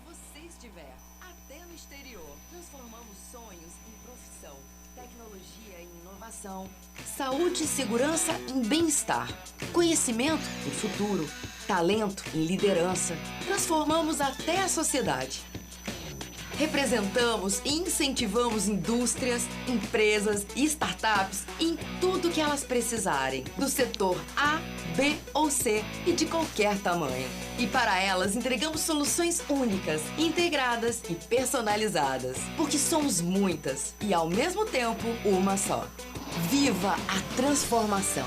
você estiver, até no exterior. Transformamos sonhos em profissão, tecnologia em inovação, saúde e segurança em bem-estar, conhecimento em futuro, talento em liderança. Transformamos até a sociedade. Representamos e incentivamos indústrias, empresas e startups em tudo que elas precisarem, do setor A, B ou C e de qualquer tamanho. E para elas entregamos soluções únicas, integradas e personalizadas, porque somos muitas e ao mesmo tempo uma só. Viva a transformação!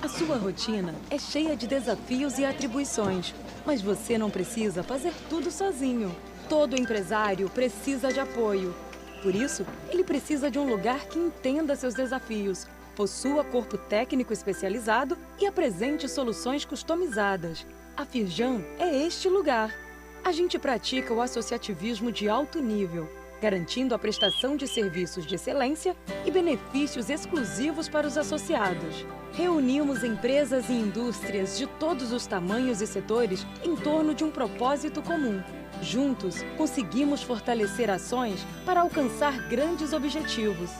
A sua rotina é cheia de desafios e atribuições, mas você não precisa fazer tudo sozinho. Todo empresário precisa de apoio. Por isso, ele precisa de um lugar que entenda seus desafios, possua corpo técnico especializado e apresente soluções customizadas. A Firjan é este lugar. A gente pratica o associativismo de alto nível, garantindo a prestação de serviços de excelência e benefícios exclusivos para os associados. Reunimos empresas e indústrias de todos os tamanhos e setores em torno de um propósito comum. Juntos, conseguimos fortalecer ações para alcançar grandes objetivos.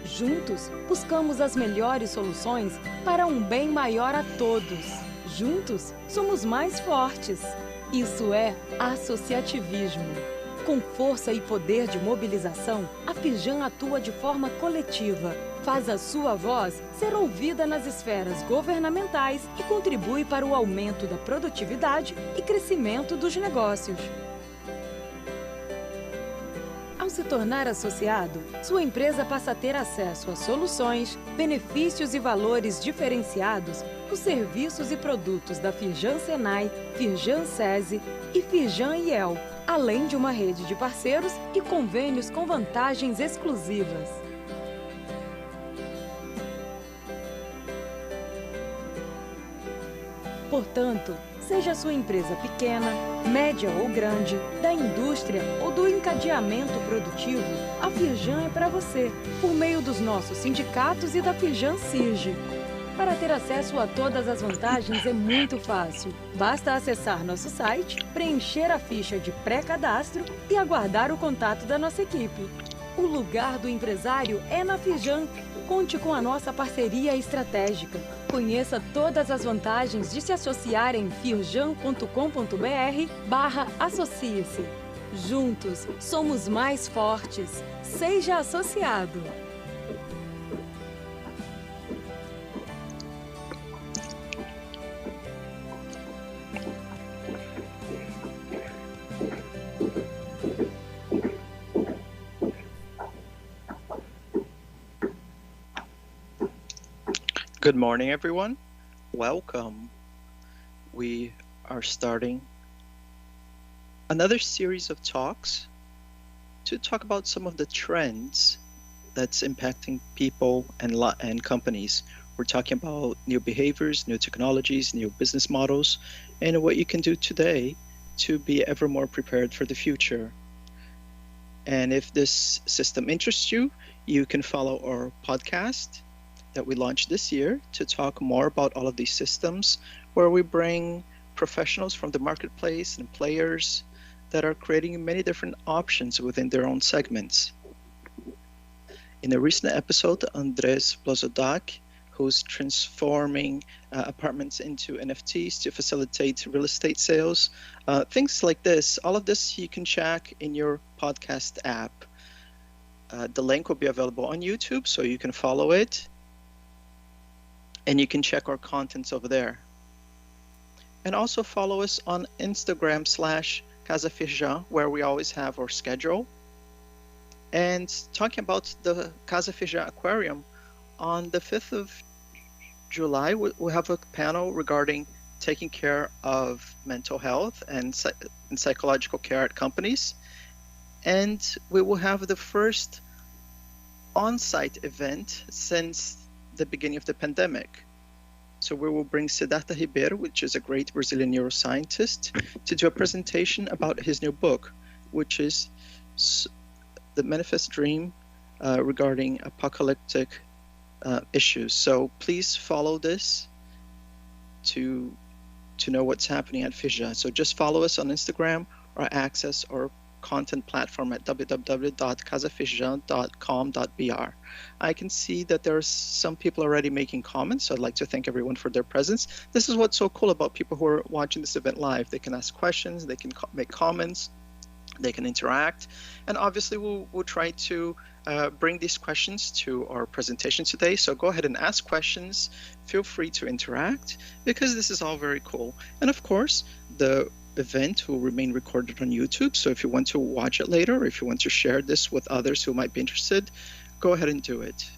Juntos, buscamos as melhores soluções para um bem maior a todos. Juntos, somos mais fortes. Isso é associativismo. Com força e poder de mobilização, a Firjan atua de forma coletiva, faz a sua voz ser ouvida nas esferas governamentais e contribui para o aumento da produtividade e crescimento dos negócios. Ao se tornar associado, sua empresa passa a ter acesso a soluções, benefícios e valores diferenciados nos serviços e produtos da Firjan SENAI, Firjan SESI e Firjan IEL, além de uma rede de parceiros e convênios com vantagens exclusivas. Portanto, seja a sua empresa pequena, média ou grande, da indústria ou do encadeamento produtivo, a Firjan é para você, por meio dos nossos sindicatos e da Firjan CIRJ. Para ter acesso a todas as vantagens é muito fácil. Basta acessar nosso site, preencher a ficha de pré-cadastro e aguardar o contato da nossa equipe. O lugar do empresário é na Firjan. Conte com a nossa parceria estratégica. Conheça todas as vantagens de se associar em firjan.com.br/associe-se. Juntos, somos mais fortes. Seja associado. Good morning, everyone. Welcome. We are starting another series of talks to talk about some of the trends that's impacting people and companies. We're talking about new behaviors, new technologies, new business models, and what you can do today to be ever more prepared for the future. And if this system interests you, you can follow our podcast that we launched this year to talk more about all of these systems, where we bring professionals from the marketplace and players that are creating many different options within their own segments. In a recent episode, Andres Blazodak, who's transforming apartments into NFTs to facilitate real estate sales, things like this, all of this you can check in your podcast app. The link will be available on YouTube, so you can follow it. And you can check our contents over there. And also follow us on Instagram /CasaFirjan, where we always have our schedule. And talking about the Casa Firjan Aquarium, on the 5th of July, we have a panel regarding taking care of mental health and psychological care at companies. And we will have the first on-site event since the beginning of the pandemic. So we will bring Siddhartha Ribeiro, which is a great Brazilian neuroscientist, to do a presentation about his new book, which is The Manifest Dream regarding apocalyptic issues. So please follow this to know what's happening at Firjan. So just follow us on Instagram or access our content platform at www.casafirjan.com.br. I can see that there's some people already making comments, so I'd like to thank everyone for their presence. This is what's so cool about people who are watching this event live. They can ask questions, they can make comments, they can interact, and obviously we'll try to bring these questions to our presentation today. So go ahead and ask questions, feel free to interact, because this is all very cool. And of course, the event will remain recorded on YouTube, so if you want to watch it later, or if you want to share this with others who might be interested, go ahead and do it.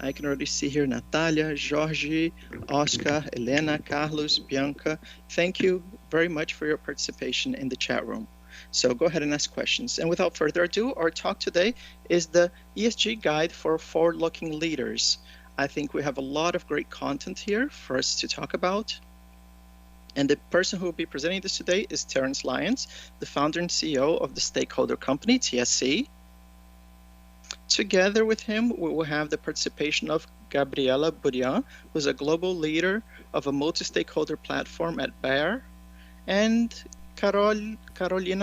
I can already see here Natalia, Jorge, Oscar, Elena, Carlos, Bianca. Thank you very much for your participation in the chat room. So go ahead and ask questions. And without further ado, our talk today is the ESG guide for forward-looking leaders. I think we have a lot of great content here for us to talk about. And the person who will be presenting this today is Terence Lyons, the founder and CEO of the Stakeholder Company, TSC. Together with him, we will have the participation of Gabriela Burian, who is a global leader of a multi-stakeholder platform at Bayer, and Carolina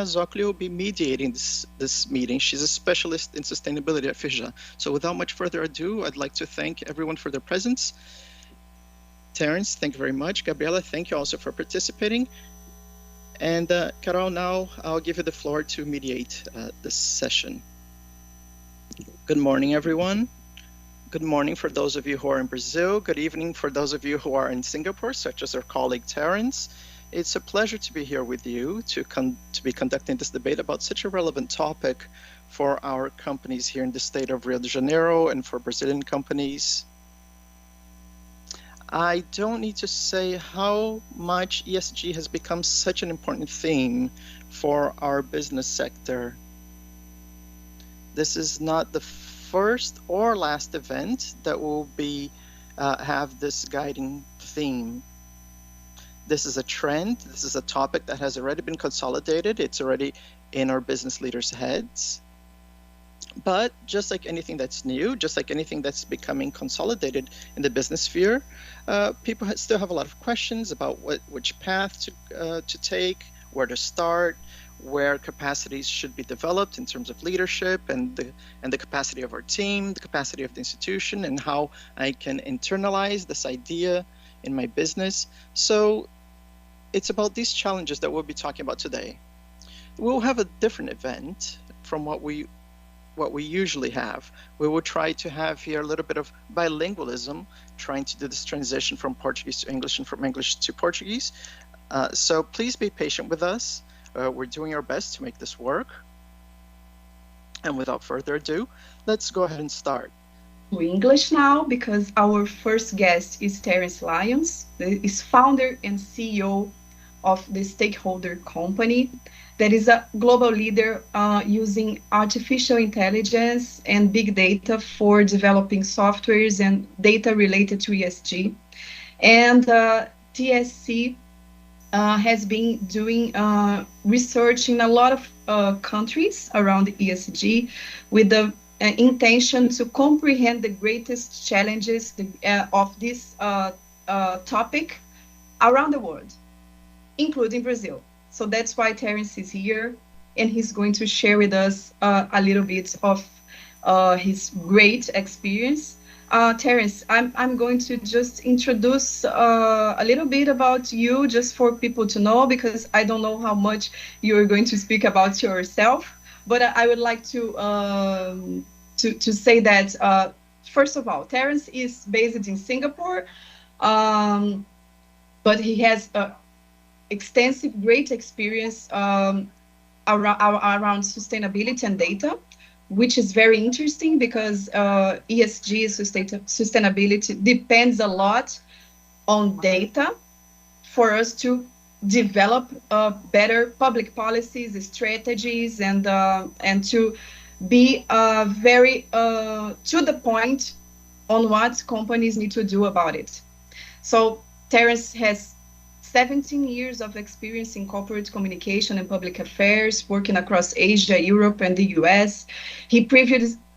Zocli will be mediating this meeting. She's a specialist in sustainability at Firjan. So without much further ado, I'd like to thank everyone for their presence. Terence, thank you very much. Gabriela, thank you also for participating. And Carol, now I'll give you the floor to mediate this session. Good morning, everyone. Good morning for those of you who are in Brazil. Good evening for those of you who are in Singapore, such as our colleague Terence. It's a pleasure to be here with you to be conducting this debate about such a relevant topic for our companies here in the state of Rio de Janeiro and for Brazilian companies. I don't need to say how much ESG has become such an important theme for our business sector. This is not the first or last event that will be have this guiding theme. This is a trend. This is a topic that has already been consolidated. It's already in our business leaders' heads. But just like anything that's new, just like anything that's becoming consolidated in the business sphere, people still have a lot of questions about which path to take, where to start, where capacities should be developed in terms of leadership and the capacity of our team, the capacity of the institution, and how I can internalize this idea in my business. So it's about these challenges that we'll be talking about today. We'll have a different event from what we usually have. We will try to have here a little bit of bilingualism, trying to do this transition from Portuguese to English and from English to Portuguese. So please be patient with us. We're doing our best to make this work. And without further ado, let's go ahead and start. English now, because our first guest is Terence Lyons, is founder and CEO of the Stakeholder Company, that is a global leader using artificial intelligence and big data for developing softwares and data related to ESG. And TSC has been doing research in a lot of countries around ESG with the intention to comprehend the greatest challenges of this topic around the world, including Brazil. So that's why Terence is here, and he's going to share with us a little bit of his great experience. Terence, I'm going to just introduce a little bit about you, just for people to know, because I don't know how much you're going to speak about yourself. But I would like to say that, first of all, Terence is based in Singapore, but he has extensive, great experience around sustainability and data, which is very interesting because ESG, sustainability, depends a lot on data for us to develop better public policies, strategies, and to be very to the point on what companies need to do about it. So Terence has 17 years of experience in corporate communication and public affairs, working across Asia, Europe, and the US. He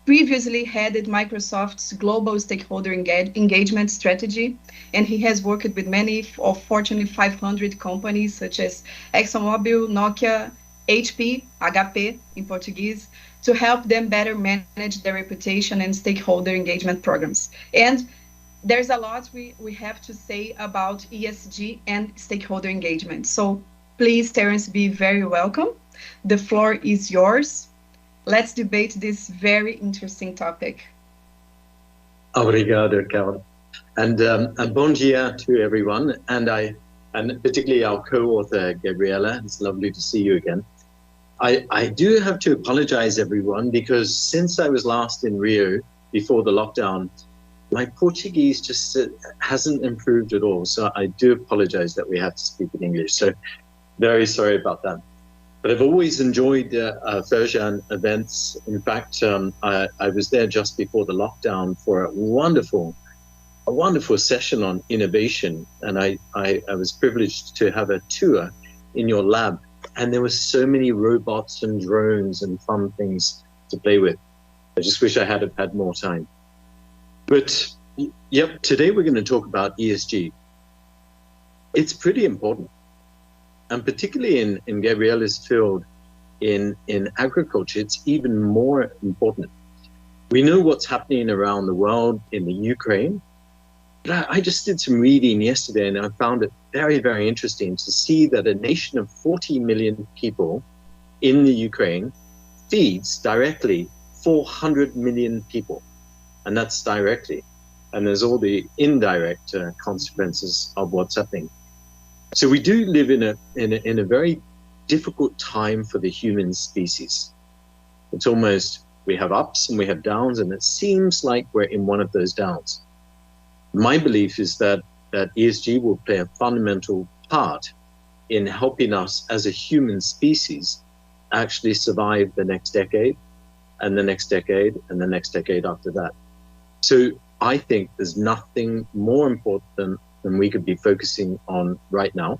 previously headed Microsoft's global stakeholder engagement strategy, and he has worked with many of Fortune 500 companies such as ExxonMobil, Nokia, HP, HP in Portuguese, to help them better manage their reputation and stakeholder engagement programs. And there's a lot we have to say about ESG and stakeholder engagement. So please, Terence, be very welcome. The floor is yours. Let's debate this very interesting topic. Obrigado, Carol. And bon dia to everyone, and particularly our co-author, Gabriela. It's lovely to see you again. I do have to apologize, everyone, because since I was last in Rio before the lockdown, my Portuguese just hasn't improved at all. So I do apologize that we have to speak in English. So very sorry about that. But I've always enjoyed Firjan events. In fact, I was there just before the lockdown for a wonderful session on innovation. And I was privileged to have a tour in your lab. And there were so many robots and drones and fun things to play with. I just wish I had had more time. But yep, today we're going to talk about ESG. It's pretty important. And particularly in Gabriela's field, in agriculture, it's even more important. We know what's happening around the world in the Ukraine. But I just did some reading yesterday, and I found it very, very interesting to see that a nation of 40 million people in the Ukraine feeds directly 400 million people. And that's directly. And there's all the indirect consequences of what's happening. So we do live in a very difficult time for the human species. It's almost, we have ups and we have downs, and it seems like we're in one of those downs. My belief is that ESG will play a fundamental part in helping us as a human species actually survive the next decade, and the next decade, and the next decade after that. So I think there's nothing more important than we could be focusing on right now.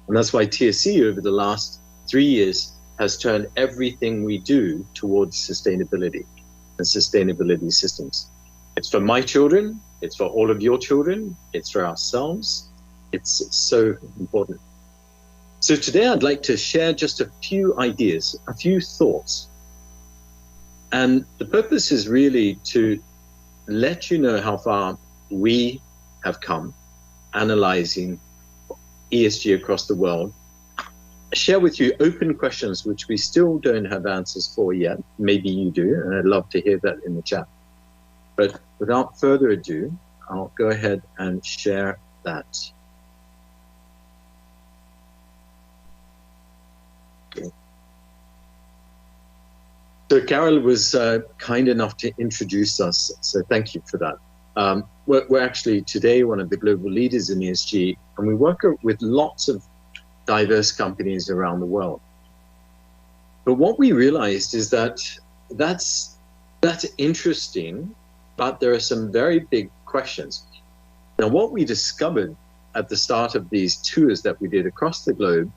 And that's why TSC over the last 3 years has turned everything we do towards sustainability and sustainability systems. It's for my children, it's for all of your children, it's for ourselves. It's so important. So today I'd like to share just a few ideas, a few thoughts. And the purpose is really to let you know how far we have come analyzing ESG across the world, share with you open questions which we still don't have answers for yet. Maybe you do, and I'd love to hear that in the chat. But without further ado, I'll go ahead and share that. Okay. So Carol was kind enough to introduce us, so thank you for that. We're actually today one of the global leaders in ESG, and we work with lots of diverse companies around the world. But what we realized is that that's interesting, but there are some very big questions. Now, what we discovered at the start of these tours that we did across the globe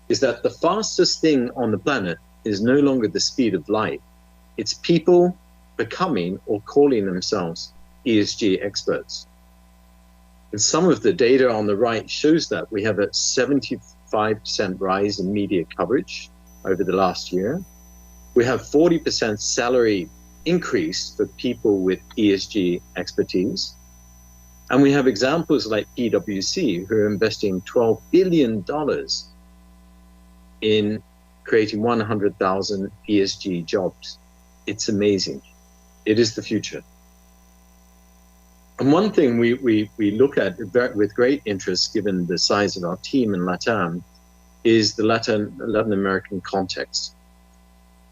is that the fastest thing on the planet is no longer the speed of light. It's people becoming or calling themselves ESG experts. And some of the data on the right shows that we have a 75% rise in media coverage over the last year. We have 40% salary increase for people with ESG expertise. And we have examples like PwC, who are investing $12 billion in creating 100,000 ESG jobs. It's amazing. It is the future. And one thing we look at with great interest, given the size of our team in LATAM, is the Latin American context.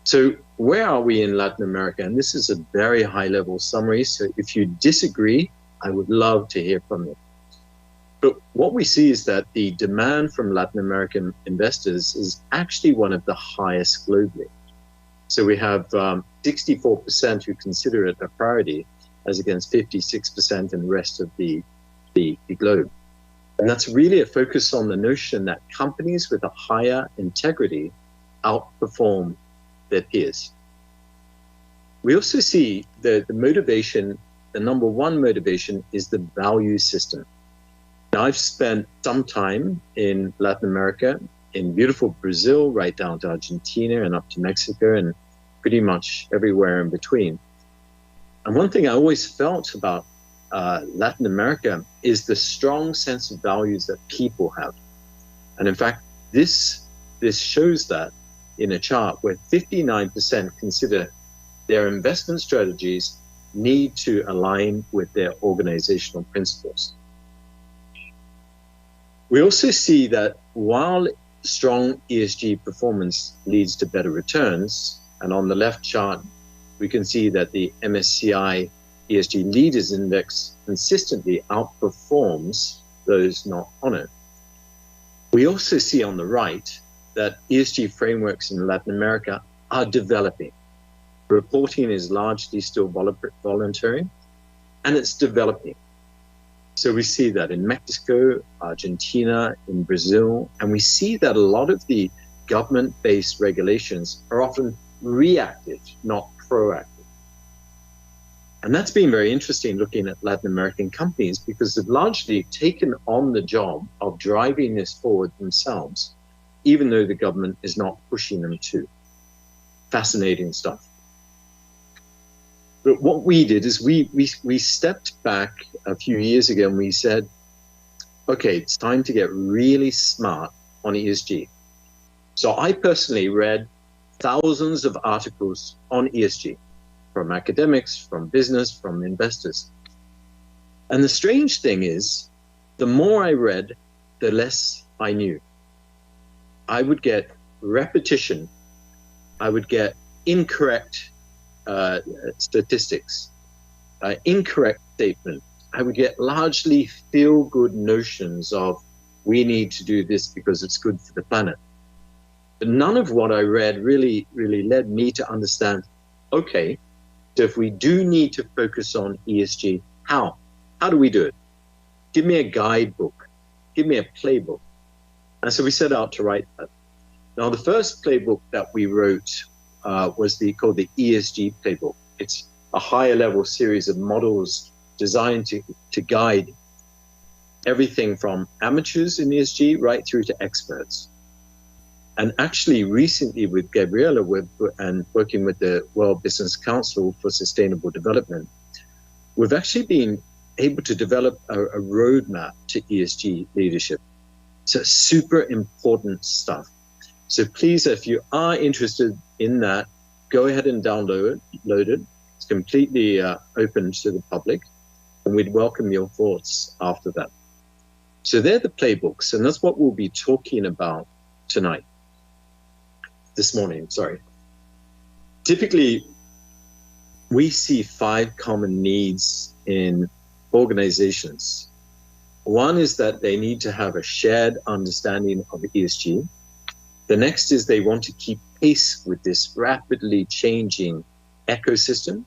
So where are we in Latin America? And this is a very high-level summary, so if you disagree, I would love to hear from you. But what we see is that the demand from Latin American investors is actually one of the highest globally. So we have 64% who consider it a priority, as against 56% in the rest of the globe. And that's really a focus on the notion that companies with a higher integrity outperform their peers. We also see the motivation, the number one motivation is the value system. Now, I've spent some time in Latin America, in beautiful Brazil, right down to Argentina and up to Mexico and pretty much everywhere in between. And one thing I always felt about Latin America is the strong sense of values that people have. And in fact, this shows that in a chart where 59% consider their investment strategies need to align with their organizational principles. We also see that while strong ESG performance leads to better returns, and on the left chart, we can see that the MSCI ESG Leaders Index consistently outperforms those not on it. We also see on the right that ESG frameworks in Latin America are developing. Reporting is largely still voluntary, and it's developing. So we see that in Mexico, Argentina, in Brazil, and we see that a lot of the government-based regulations are often reactive, not proactive. And that's been very interesting looking at Latin American companies because they've largely taken on the job of driving this forward themselves, even though the government is not pushing them to. Fascinating stuff. But what we did is we stepped back a few years ago and we said, okay, it's time to get really smart on ESG. So I personally read thousands of articles on ESG from academics, from business, from investors. And the strange thing is, the more I read, the less I knew. I would get repetition. I would get incorrect statistics, incorrect statement. I would get largely feel-good notions of we need to do this because it's good for the planet. But none of what I read really led me to understand, okay, so if we do need to focus on ESG, how? How do we do it? Give me a guidebook. Give me a playbook. And so we set out to write that. Now, the first playbook that we wrote was called the ESG playbook. It's a higher level series of models designed to guide everything from amateurs in ESG right through to experts. And actually recently with Gabriela and working with the World Business Council for Sustainable Development, we've actually been able to develop a roadmap to ESG leadership. So super important stuff. So please, if you are interested in that, go ahead and download it. It's completely open to the public, and we'd welcome your thoughts after that. So they're the playbooks, and that's what we'll be talking about this morning. Typically, we see 5 common needs in organizations. One is that they need to have a shared understanding of ESG. The next is they want to keep pace with this rapidly changing ecosystem.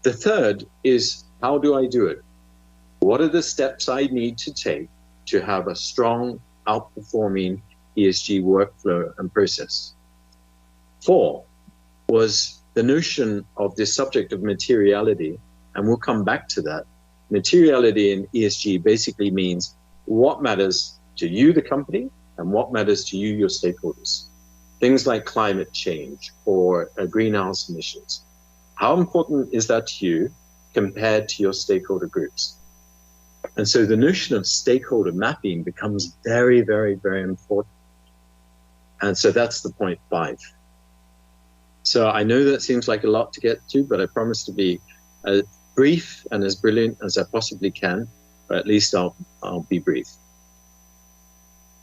The third is, how do I do it? What are the steps I need to take to have a strong, outperforming ESG workflow and process? 4 was the notion of this subject of materiality, and we'll come back to that. Materiality in ESG basically means what matters to you, the company, and what matters to you, your stakeholders. Things like climate change or greenhouse emissions. How important is that to you compared to your stakeholder groups? And so the notion of stakeholder mapping becomes very, very, very important. And so that's the point 5. So I know that seems like a lot to get to, but I promise to be as brief and as brilliant as I possibly can, or at least I'll be brief.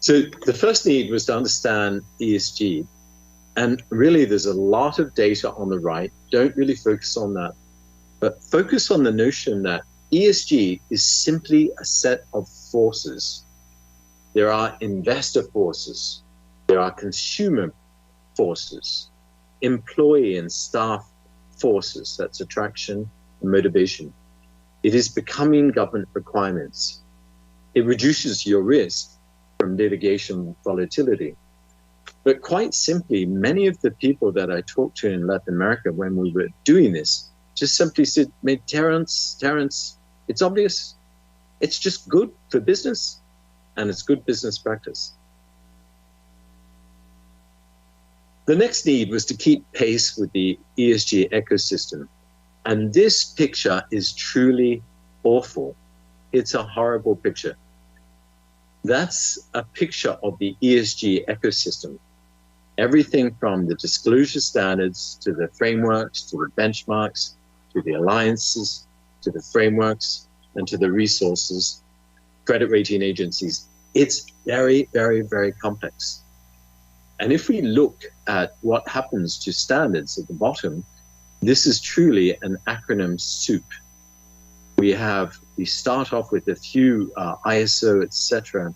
So the first need was to understand ESG. And really, there's a lot of data on the right. Don't really focus on that, but focus on the notion that ESG is simply a set of forces. There are investor forces. There are consumer forces, employee and staff forces. That's attraction and motivation. It is becoming government requirements. It reduces your risk from litigation volatility. But quite simply, many of the people that I talked to in Latin America when we were doing this just simply said, Terence, it's obvious. It's just good for business, and it's good business practice. The next need was to keep pace with the ESG ecosystem. And this picture is truly awful. It's a horrible picture. That's a picture of the ESG ecosystem. Everything from the disclosure standards to the frameworks, to the benchmarks, to the alliances, to the frameworks, and to the resources, credit rating agencies. It's very, very, very complex. And if we look at what happens to standards at the bottom, this is truly an acronym soup. We start off with a few ISO, etc.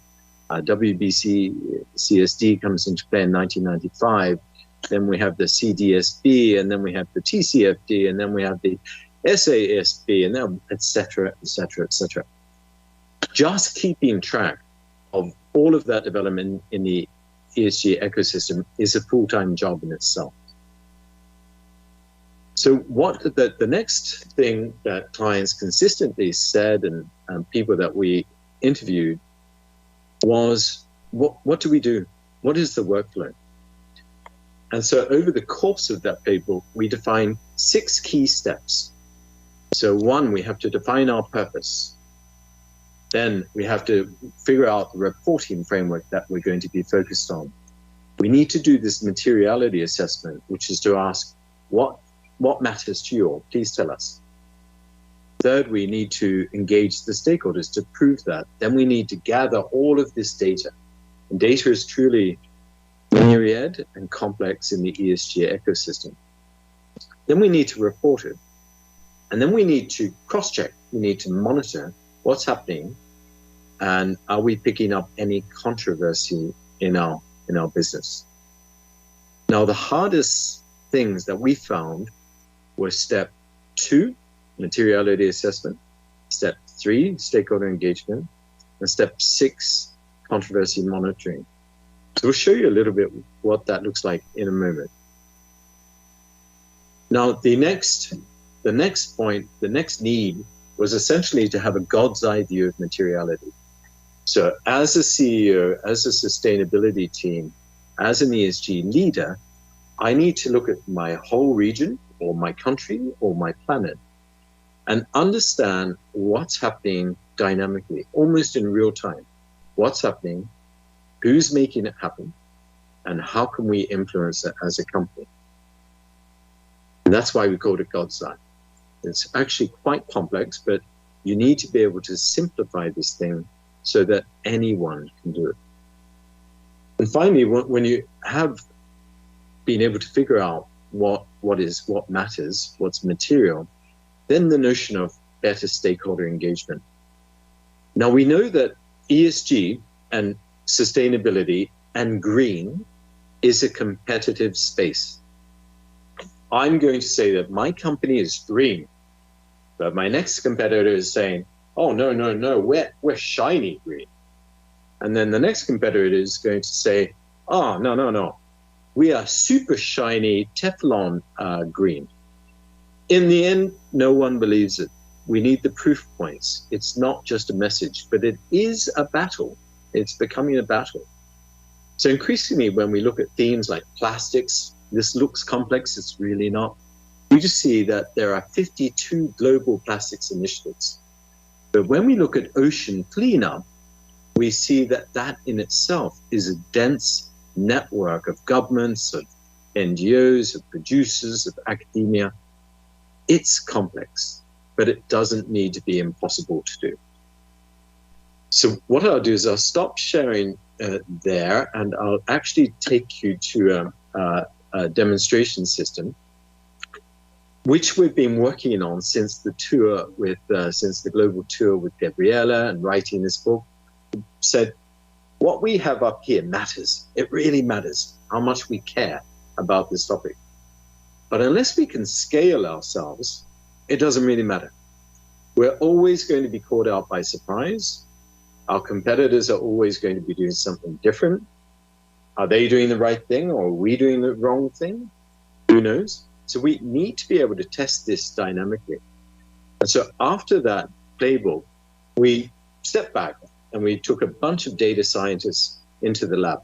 WBC, CSD comes into play in 1995. Then we have the CDSB, and then we have the TCFD, and then we have the SASB, and then etc., etc., etc. Just keeping track of all of that development in the ESG ecosystem is a full-time job in itself. So what the next thing that clients consistently said, and people that we interviewed, was, what do we do? What is the workflow? And so over the course of that paper, we define 6 key steps. So 1, we have to define our purpose. Then we have to figure out the reporting framework that we're going to be focused on. We need to do this materiality assessment, which is to ask, what matters to you all? Please tell us. Third, we need to engage the stakeholders to prove that. Then we need to gather all of this data. And data is truly myriad and complex in the ESG ecosystem. Then we need to report it. And then we need to cross-check. We need to monitor what's happening, and are we picking up any controversy in our business. Now, the hardest things that we found were step 2, materiality assessment, step 3, stakeholder engagement, and step 6, controversy monitoring. So we'll show you a little bit what that looks like in a moment. Now, the next point, the next need was essentially to have a God's eye view of materiality. So as a CEO, as a sustainability team, as an ESG leader, I need to look at my whole region or my country or my planet and understand what's happening dynamically, almost in real time. What's happening, who's making it happen, and how can we influence it as a company? And that's why we call it God's eye. It's actually quite complex, but you need to be able to simplify this thing so that anyone can do it. And finally, when you have been able to figure out what matters, what's material, then the notion of better stakeholder engagement. Now, we know that ESG and sustainability and green is a competitive space. I'm going to say that my company is green, but my next competitor is saying, oh, no, we're shiny green. And then the next competitor is going to say, oh, no, we are super shiny Teflon green. In the end, no one believes it. We need the proof points. It's not just a message, but it is a battle. It's becoming a battle. So increasingly, when we look at themes like plastics, this looks complex, it's really not. We just see that there are 52 global plastics initiatives. But when we look at ocean cleanup, we see that that in itself is a dense network of governments, of NGOs, of producers, of academia. It's complex, but it doesn't need to be impossible to do. So what I'll do is I'll stop sharing there, and I'll actually take you to a demonstration system, which we've been working on since the tour with, since the global tour with Gabriella and writing this book. Said, what we have up here matters. It really matters how much we care about this topic. But unless we can scale ourselves, it doesn't really matter. We're always going to be caught out by surprise. Our competitors are always going to be doing something different. Are they doing the right thing, or are we doing the wrong thing? Who knows? So we need to be able to test this dynamically. And so after that playbook, we stepped back and we took a bunch of data scientists into the lab,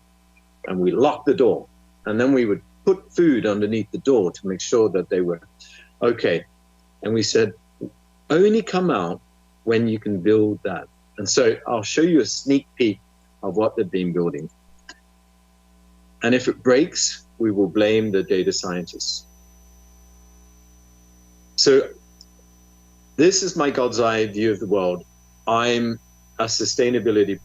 and we locked the door. And then we would put food underneath the door to make sure that they were okay. And we said, only come out when you can build that. And so I'll show you a sneak peek of what they've been building. And if it breaks, we will blame the data scientists. So this is my God's eye view of the world. I'm a sustainability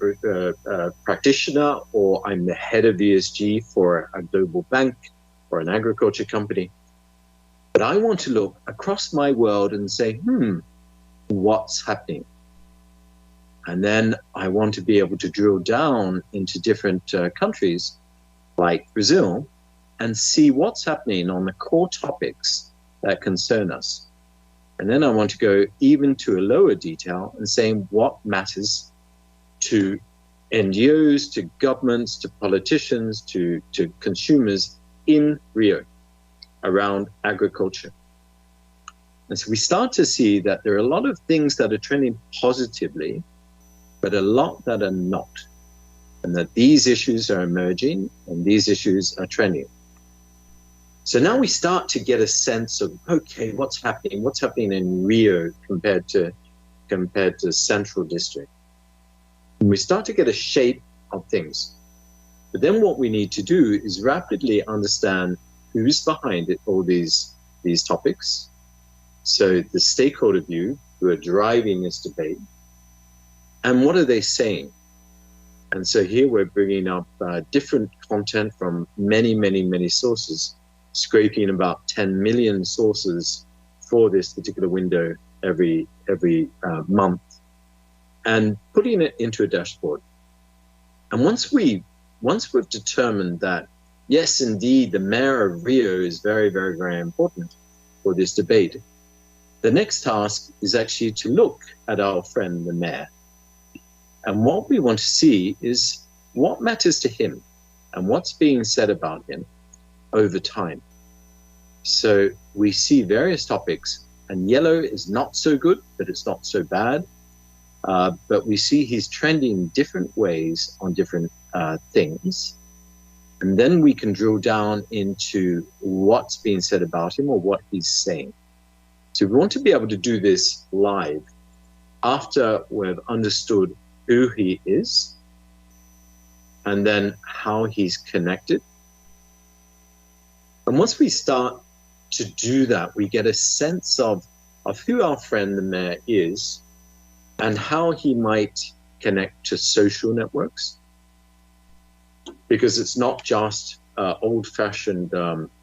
practitioner, or I'm the head of ESG for a global bank or an agriculture company. But I want to look across my world and say, what's happening? And then I want to be able to drill down into different countries like Brazil and see what's happening on the core topics that concern us. And then I want to go even to a lower detail and saying what matters to NGOs, to governments, to politicians, to consumers in Rio around agriculture. And so we start to see that there are a lot of things that are trending positively, but a lot that are not. And that these issues are emerging and these issues are trending. So now we start to get a sense of, okay, what's happening in Rio compared to Central District. And we start to get a shape of things. But then what we need to do is rapidly understand who's behind it, all these topics. So the stakeholder view, who are driving this debate, and what are they saying? And so here we're bringing up different content from many, many, many sources, scraping about 10 million sources for this particular window every month, and putting it into a dashboard. And once we've determined that, yes, indeed, the mayor of Rio is very, very, very important for this debate, the next task is actually to look at our friend, the mayor. And what we want to see is what matters to him and what's being said about him over time. So we see various topics, and yellow is not so good, but it's not so bad. But we see he's trending different ways on different things. And then we can drill down into what's being said about him or what he's saying. So we want to be able to do this live after we've understood who he is and then how he's connected. And once we start to do that, we get a sense of who our friend the mayor is and how he might connect to social networks. Because it's not just old-fashioned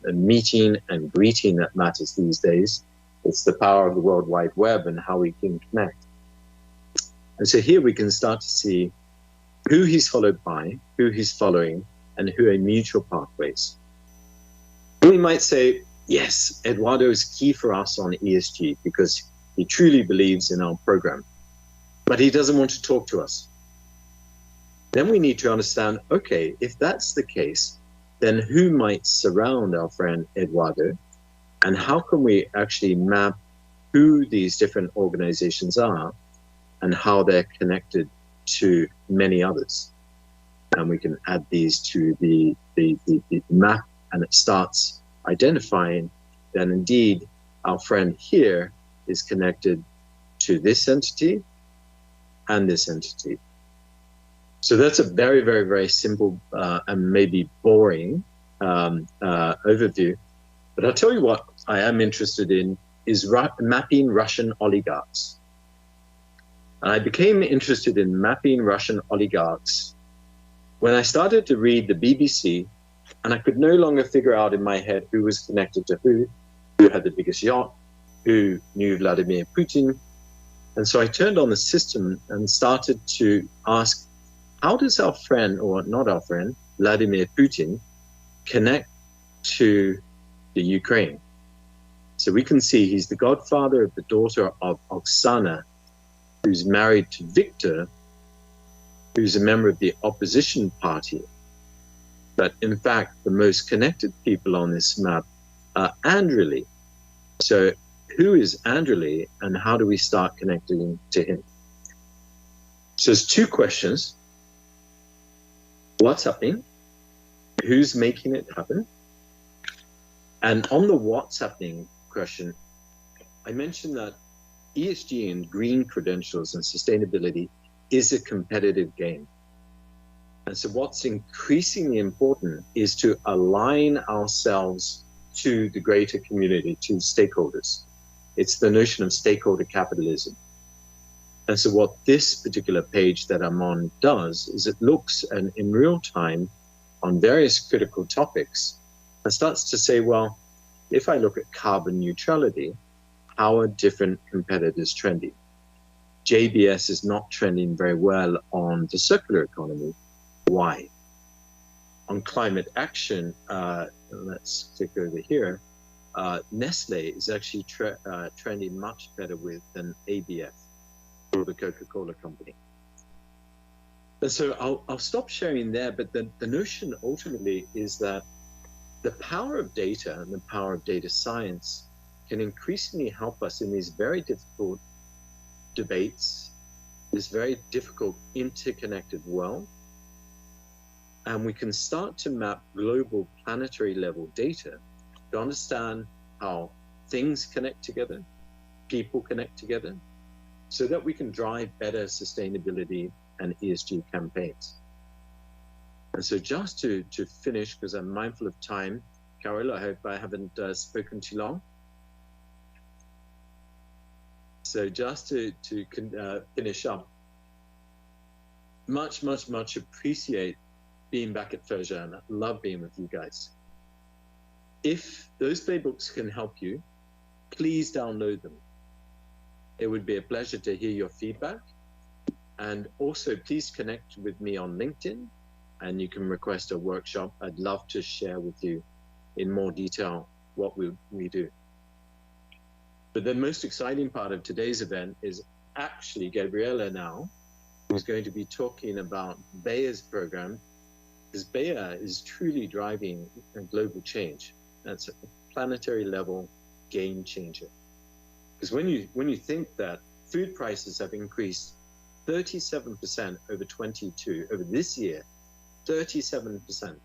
meeting and greeting that matters these days. It's the power of the World Wide Web and how we can connect. And so here we can start to see who he's followed by, who he's following, and who are mutual pathways. We might say, yes, Eduardo is key for us on ESG because he truly believes in our program, but he doesn't want to talk to us. Then we need to understand, okay, if that's the case, then who might surround our friend Eduardo, and how can we actually map who these different organizations are and how they're connected to many others. And we can add these to the map, and it starts identifying that indeed our friend here is connected to this entity and this entity. So that's a very, very, very simple and maybe boring overview. But I'll tell you what I am interested in is mapping Russian oligarchs. And I became interested in mapping Russian oligarchs when I started to read the BBC, and I could no longer figure out in my head who was connected to who had the biggest yacht, who knew Vladimir Putin. And so I turned on the system and started to ask, how does our friend, or not our friend, Vladimir Putin, connect to the Ukraine? So we can see he's the godfather of the daughter of Oksana, who's married to Viktor, who's a member of the opposition party. But in fact, the most connected people on this map are Andrely. So who is Andrely and how do we start connecting to him? So there's two questions. What's happening? Who's making it happen? And on the what's happening question, I mentioned that ESG and green credentials and sustainability is a competitive game. And so what's increasingly important is to align ourselves to the greater community, to stakeholders. It's the notion of stakeholder capitalism. And so what this particular page that I'm on does is it looks in real time on various critical topics and starts to say, well, if I look at carbon neutrality, how are different competitors trending? JBS is not trending very well on the circular economy. Why? On climate action, let's click over here, Nestle is actually trending much better than ABF, or the Coca-Cola Company. And so I'll stop sharing there, but the notion ultimately is that the power of data and the power of data science can increasingly help us in these very difficult debates, this very difficult interconnected world. And we can start to map global planetary level data to understand how things connect together, people connect together, so that we can drive better sustainability and ESG campaigns. And so just to finish, because I'm mindful of time, Carol, I hope I haven't spoken too long. So just to finish up, much appreciate being back at Firjan. I love being with you guys. If those playbooks can help you, please download them. It would be a pleasure to hear your feedback. And also please connect with me on LinkedIn and you can request a workshop. I'd love to share with you in more detail what we do. But the most exciting part of today's event is actually Gabriela now, who's going to be talking about Bayer's program, because Bayer is truly driving a global change. That's a planetary level game changer. Because when you think that food prices have increased 37% over this year, 37%,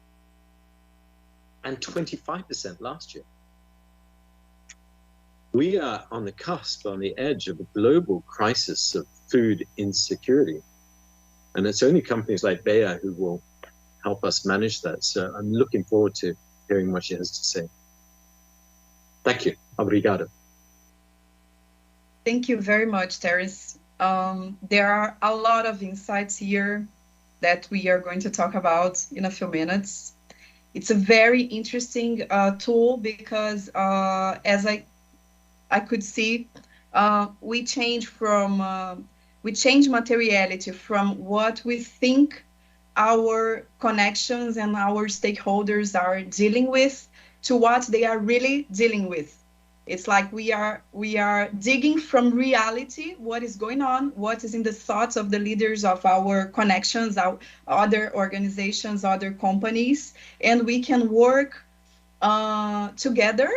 and 25% last year. We are on the cusp, on the edge of a global crisis of food insecurity. And it's only companies like Bayer who will help us manage that. So I'm looking forward to hearing what she has to say. Thank you. Obrigado. Thank you very much, Terence. There are a lot of insights here that we are going to talk about in a few minutes. It's a very interesting tool because as I could see, we change materiality from what we think our connections and our stakeholders are dealing with to what they are really dealing with. It's like we are digging from reality, what is going on, what is in the thoughts of the leaders of our connections, our other organizations, other companies, and we can work together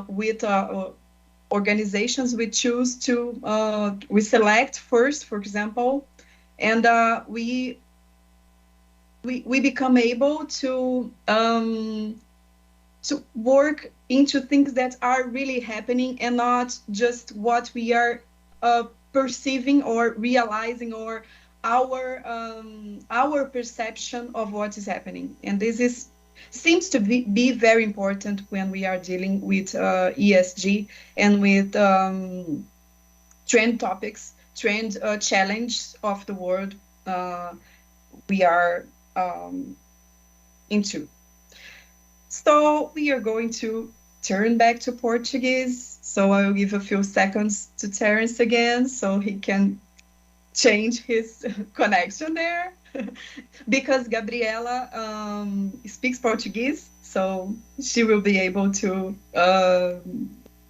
with organizations we choose to, we select first, for example, and we become able to work into things that are really happening and not just what we are perceiving or realizing or our perception of what is happening. And this seems to be very important when we are dealing with ESG and with trend topics, trend challenge of the world we are into. So we are going to turn back to Portuguese. So I will give a few seconds to Terence again so he can change his connection there. Because Gabriela speaks Portuguese, so she will be able to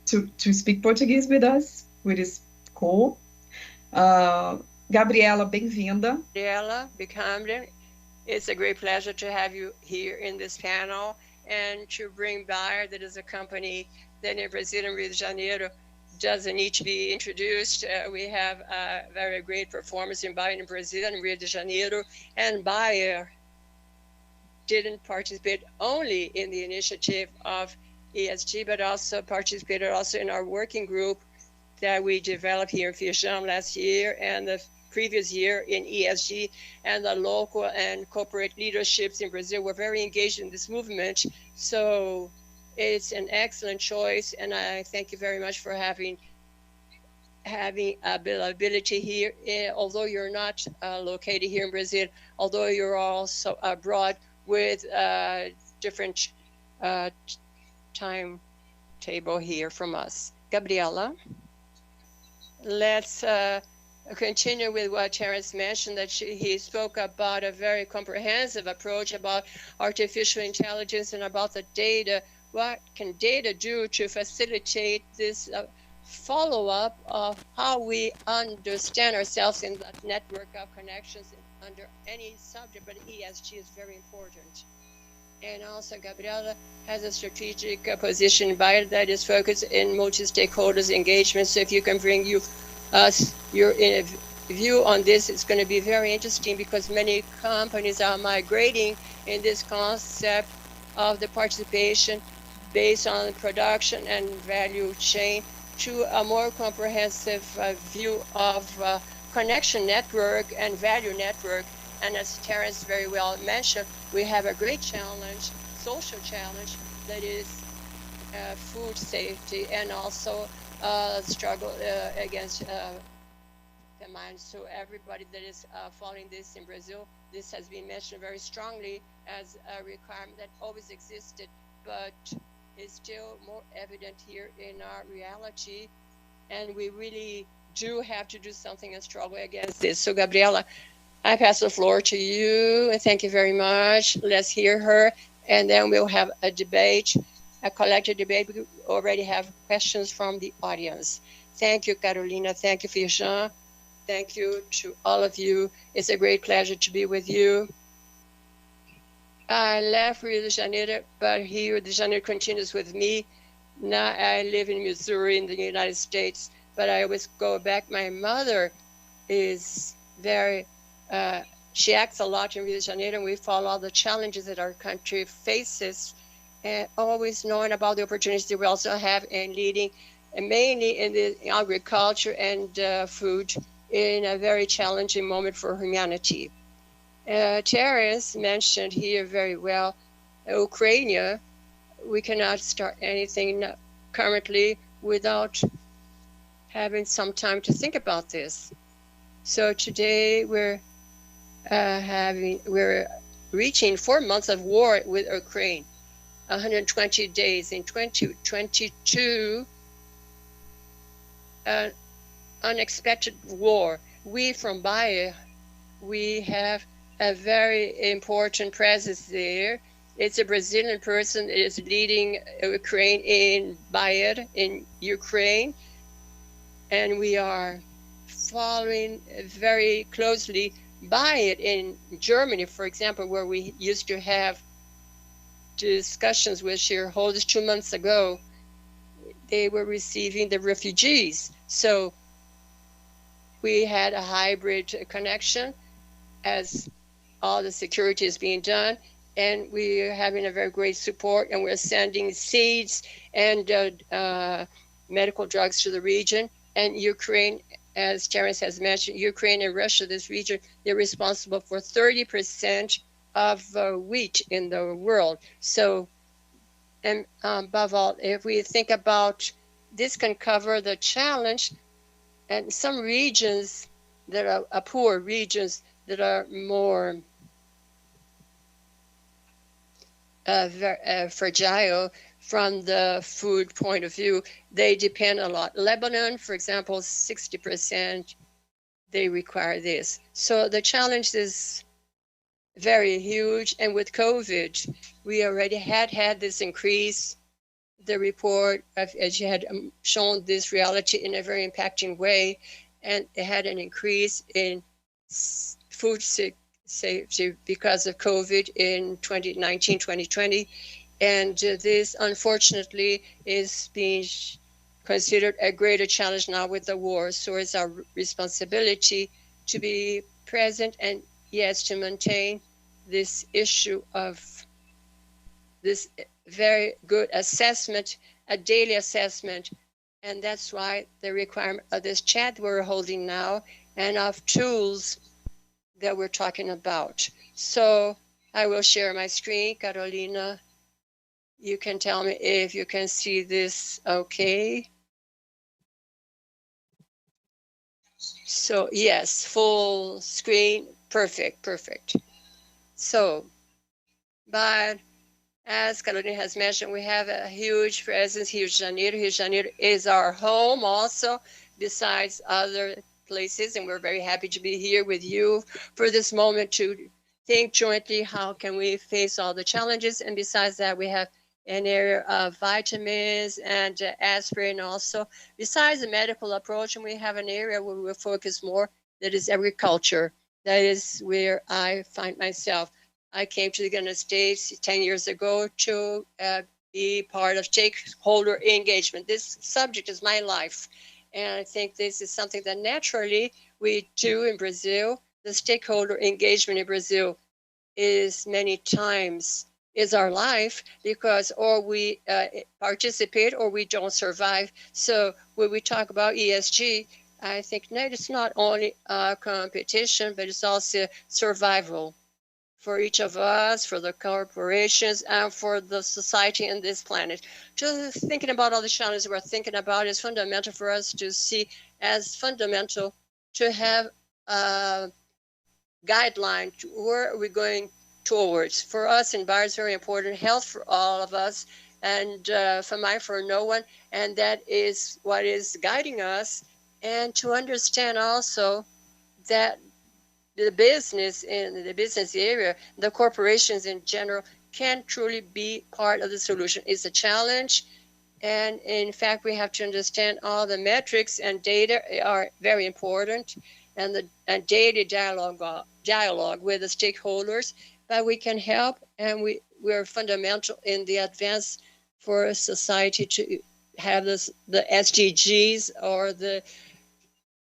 speak Portuguese with us, which is cool. Gabriela, bem-vinda. Gabriela, become It's a great pleasure to have you here in this panel and to bring Bayer, that is a company that in Brazil and Rio de Janeiro doesn't need to be introduced. We have a very great performance in Bayer in Brazil and Rio de Janeiro, and Bayer didn't participate only in the initiative of ESG, but also participated also in our working group that we developed here in Firjan last year and the previous year in ESG, and the local and corporate leaderships in Brazil were very engaged in this movement. So it's an excellent choice, and I thank you very much for having availability here, although you're not located here in Brazil, although you're also abroad with different timetable here from us. Gabriela, let's continue with what Terence mentioned, that he spoke about a very comprehensive approach about artificial intelligence and about the data. What can data do to facilitate this follow-up of how we understand ourselves in that network of connections under any subject, but ESG is very important. And also Gabriela has a strategic position by that is focused in multi-stakeholders engagement. So if you can bring your view on this, it's going to be very interesting, because many companies are migrating in this concept of the participation based on production and value chain to a more comprehensive view of connection network and value network. And as Terence very well mentioned, we have a great challenge, social challenge, that is food safety, and also struggle against famine. So everybody that is following this in Brazil, this has been mentioned very strongly as a requirement that always existed, but is still more evident here in our reality. And we really do have to do something and struggle against this. So Gabriela, I pass the floor to you, and thank you very much. Let's hear her, and then we'll have a debate, a collective debate. We already have questions from the audience. Thank you, Carolina. Thank you, Firjan. Thank you to all of you. It's a great pleasure to be with you. I left Rio de Janeiro, but Rio de Janeiro continues with me. Now I live in Missouri in the United States, but I always go back. My mother is very, she acts a lot in Rio de Janeiro, and we follow all the challenges that our country faces, and always knowing about the opportunities that we also have in leading, and mainly in the agriculture and food, in a very challenging moment for humanity. Terence mentioned here very well, Ukraine. We cannot start anything currently without having some time to think about this. So today we're reaching 4 months of war with Ukraine, 120 days in 2022, unexpected war. We from Bayer, we have a very important presence there. It's a Brazilian person that is leading Ukraine in Bayer in Ukraine. And we are following very closely Bayer in Germany, for example, where we used to have discussions with shareholders 2 months ago. They were receiving the refugees. So we had a hybrid connection as all the security is being done, and we are having a very great support, and we're sending seeds and medical drugs to the region. And Ukraine, as Terence has mentioned, Ukraine and Russia, this region, they're responsible for 30% of wheat in the world. So, and above all, if we think about this, can cover the challenge, and some regions that are poor regions that are more fragile from the food point of view, they depend a lot. Lebanon, for example, 60%, they require this. So the challenge is very huge. And with COVID, we already had this increase. The report, as you had shown this reality in a very impacting way, and it had an increase in food safety because of COVID in 2019, 2020. And this, unfortunately, is being considered a greater challenge now with the war. So it's our responsibility to be present and, yes, to maintain this issue of this very good assessment, a daily assessment. And that's why the requirement of this chat we're holding now and of tools that we're talking about. So I will share my screen. Carolina, you can tell me if you can see this okay. So yes, full screen, perfect, perfect. So, but as Carolina has mentioned, we have a huge presence here in Janeiro. Rio de Janeiro is our home also, besides other places, and we're very happy to be here with you for this moment to think jointly how can we face all the challenges. And besides that, we have an area of vitamins and aspirin also. Besides the medical approach, and we have an area where we'll focus more, that is agriculture. That is where I find myself. I came to the United States 10 years ago to be part of stakeholder engagement. This subject is my life. And I think this is something that naturally we do in Brazil. The stakeholder engagement in Brazil is many times is our life, because or we participate or we don't survive. So when we talk about ESG, I think that it's not only a competition, but it's also survival for each of us, for the corporations, and for the society and this planet. Just thinking about all the challenges we're thinking about is fundamental for us to see as fundamental to have a guideline to where are we going towards. For us in Bayer, it's very important, health for all of us, and for no one, and that is what is guiding us, and to understand also that the business in the business area, the corporations in general, can truly be part of the solution. It's a challenge, and in fact, we have to understand all the metrics and data are very important, and the daily dialogue with the stakeholders. But we can help, and we're fundamental in the advance for society to have the SDGs or the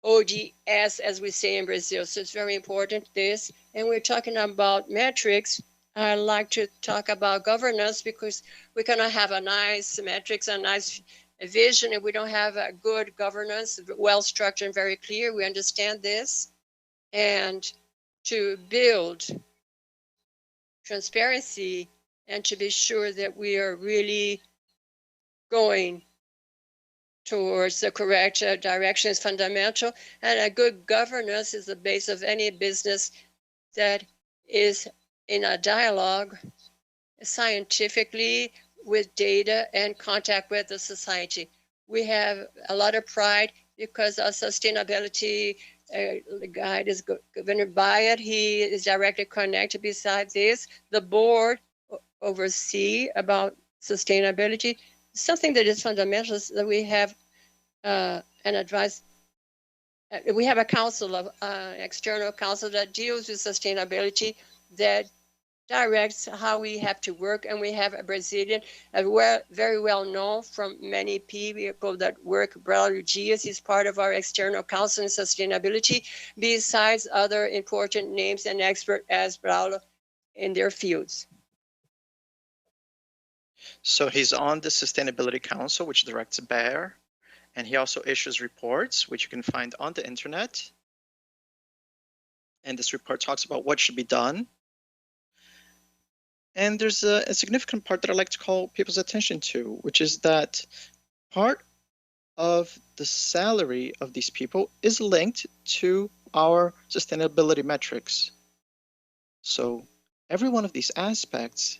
ODS, as we say in Brazil. So it's very important, this. And we're talking about metrics. I like to talk about governance, because we cannot have a nice metrics, a nice vision, if we don't have a good governance, well-structured and very clear. We understand this. And to build transparency and to be sure that we are really going towards the correct direction is fundamental. And a good governance is the base of any business that is in a dialogue scientifically with data and contact with the society. We have a lot of pride because our sustainability guide is governed by it. He is directly connected. Besides this, the board oversee about sustainability. Something that is fundamental is that we have an advice. We have a council of external council that deals with sustainability, that directs how we have to work. And we have a Brazilian, very well known from many people that work, Braulio Dias. He's part of our external council in sustainability, besides other important names and experts as Braulio in their fields. So he's on the Sustainability Council, which directs Bayer, and he also issues reports, which you can find on the internet. And this report talks about what should be done. And there's a significant part that I like to call people's attention to, which is that part of the salary of these people is linked to our sustainability metrics. So every one of these aspects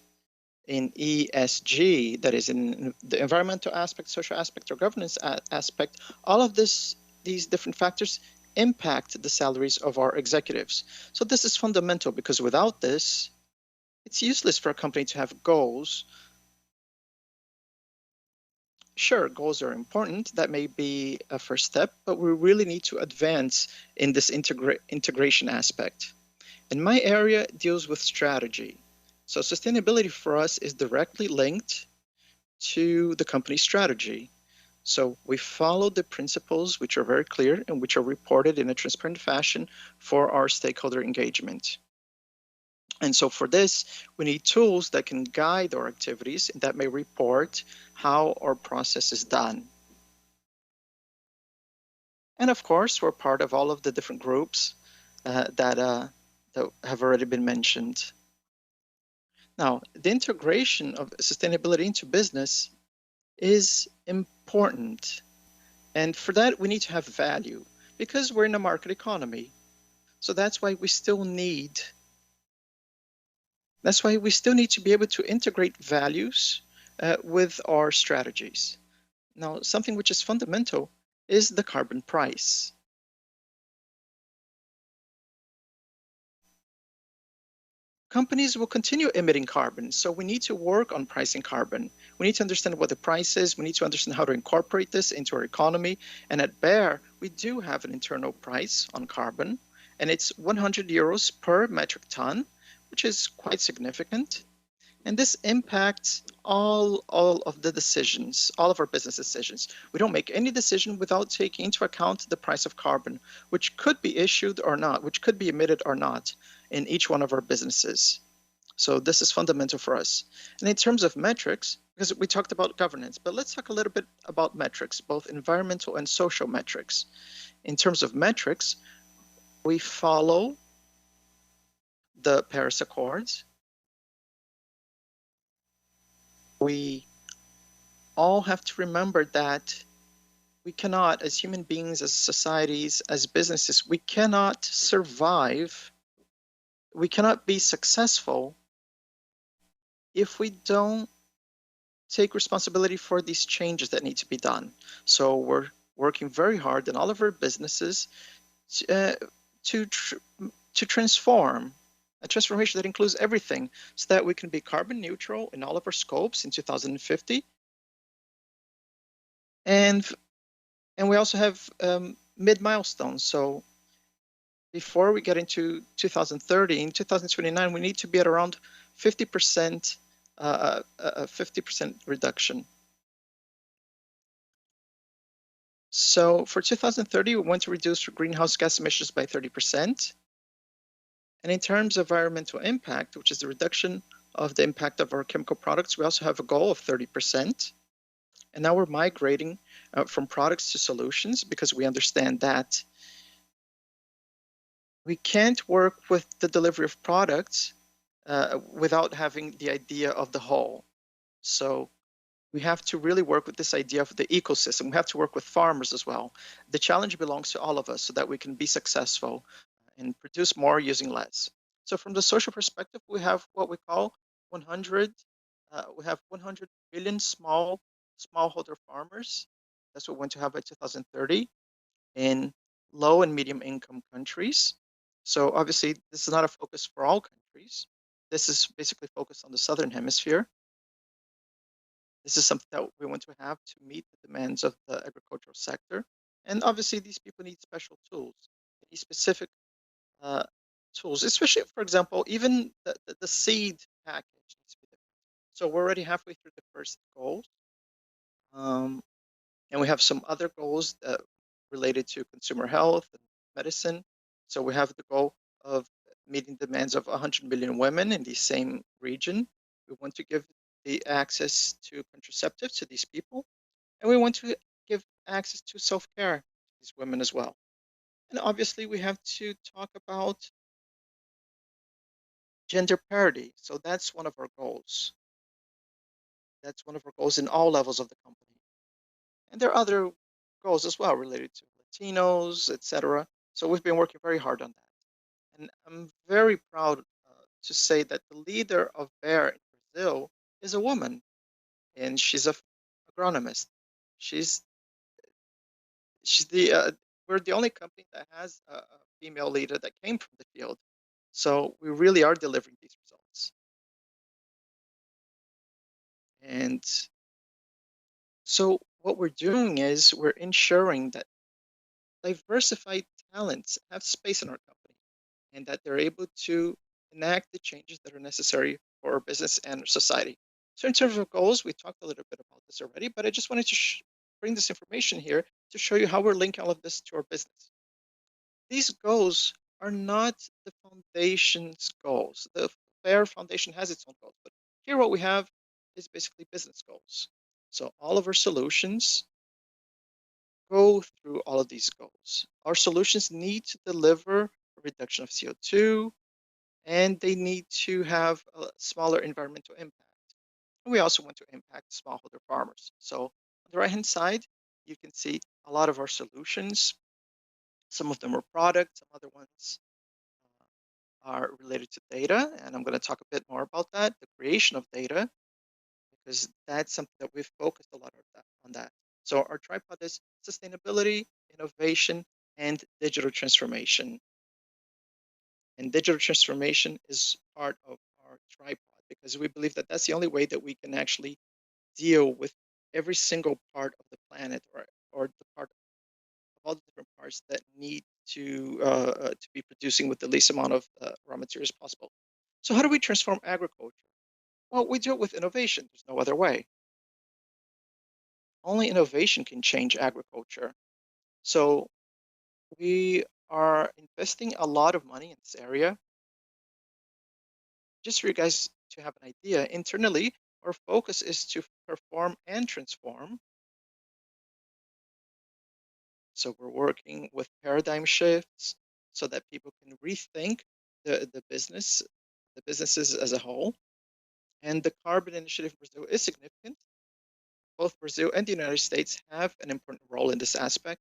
in ESG, that is in the environmental aspect, social aspect, or governance aspect, all of these different factors impact the salaries of our executives. So this is fundamental, because without this, it's useless for a company to have goals. Sure, goals are important. That may be a first step, but we really need to advance in this integration aspect. And my area deals with strategy. So sustainability for us is directly linked to the company's strategy. So we follow the principles which are very clear and which are reported in a transparent fashion for our stakeholder engagement. And so for this, we need tools that can guide our activities and that may report how our process is done. And of course, we're part of all of the different groups that have already been mentioned. Now, the integration of sustainability into business is important. And for that, we need to have value because we're in a market economy. So that's why we still need to be able to integrate values with our strategies. Now, something which is fundamental is the carbon price. Companies will continue emitting carbon, so we need to work on pricing carbon. We need to understand what the price is. We need to understand how to incorporate this into our economy. And at Bayer, we do have an internal price on carbon, and it's 100 euros per metric ton, which is quite significant. And this impacts all of the decisions, all of our business decisions. We don't make any decision without taking into account the price of carbon, which could be issued or not, which could be emitted or not in each one of our businesses. So this is fundamental for us. And in terms of metrics, because we talked about governance, but let's talk a little bit about metrics, both environmental and social metrics. In terms of metrics, we follow the Paris Accords. We all have to remember that we cannot, as human beings, as societies, as businesses, we cannot survive, we cannot be successful if we don't take responsibility for these changes that need to be done. So we're working very hard in all of our businesses to transform a transformation that includes everything so that we can be carbon neutral in all of our scopes in 2050. And we also have mid milestones. So before we get into 2030, in 2029, we need to be at around 50%, 50% reduction. So for 2030, we want to reduce greenhouse gas emissions by 30%. And in terms of environmental impact, which is the reduction of the impact of our chemical products, we also have a goal of 30%. And now we're migrating from products to solutions because we understand that we can't work with the delivery of products without having the idea of the whole. So we have to really work with this idea of the ecosystem. We have to work with farmers as well. The challenge belongs to all of us so that we can be successful and produce more using less. So from the social perspective, we have what we call 100 million smallholder farmers. That's what we want to have by 2030 in low and medium income countries. So obviously, this is not a focus for all countries. This is basically focused on the Southern Hemisphere. This is something that we want to have to meet the demands of the agricultural sector. And obviously, these people need special tools, they need specific tools, especially, for example, even the seed package needs to be different. So we're already halfway through the first goals. And we have some other goals related to consumer health and medicine. So we have the goal of meeting demands of 100 million women in the same region. We want to give the access to contraceptives to these people. And we want to give access to self-care to these women as well. And obviously, we have to talk about gender parity. So that's one of our goals. That's one of our goals in all levels of the company. And there are other goals as well related to Latinos, etc. So we've been working very hard on that. And I'm very proud to say that the leader of Bayer in Brazil is a woman, and she's an agronomist. We're the only company that has a female leader that came from the field. So we really are delivering these results. And so what we're doing is we're ensuring that diversified talents have space in our company. and that they're able to enact the changes that are necessary for our business and society. So in terms of goals, we talked a little bit about this already, but I just wanted to bring this information here to show you how we're linking all of this to our business. These goals are not the foundation's goals. The FAIR Foundation has its own goals, but here what we have is basically business goals. So all of our solutions go through all of these goals. Our solutions need to deliver a reduction of CO2, and they need to have a smaller environmental impact. And we also want to impact smallholder farmers. So on the right-hand side, you can see a lot of our solutions. Some of them are products, some other ones are related to data, and I'm going to talk a bit more about that, the creation of data, because that's something that we've focused a lot on that. So our tripod is sustainability, innovation, and digital transformation. And digital transformation is part of our tripod because we believe that that's the only way that we can actually deal with every single part of the planet or the part of all the different parts that need to be producing with the least amount of raw materials possible. So how do we transform agriculture? Well, we do it with innovation. There's no other way. Only innovation can change agriculture. So we are investing a lot of money in this area. Just for you guys to have an idea, internally, our focus is to perform and transform. So we're working with paradigm shifts so that people can rethink the businesses as a whole. And the carbon initiative in Brazil is significant. Both Brazil and the United States have an important role in this aspect.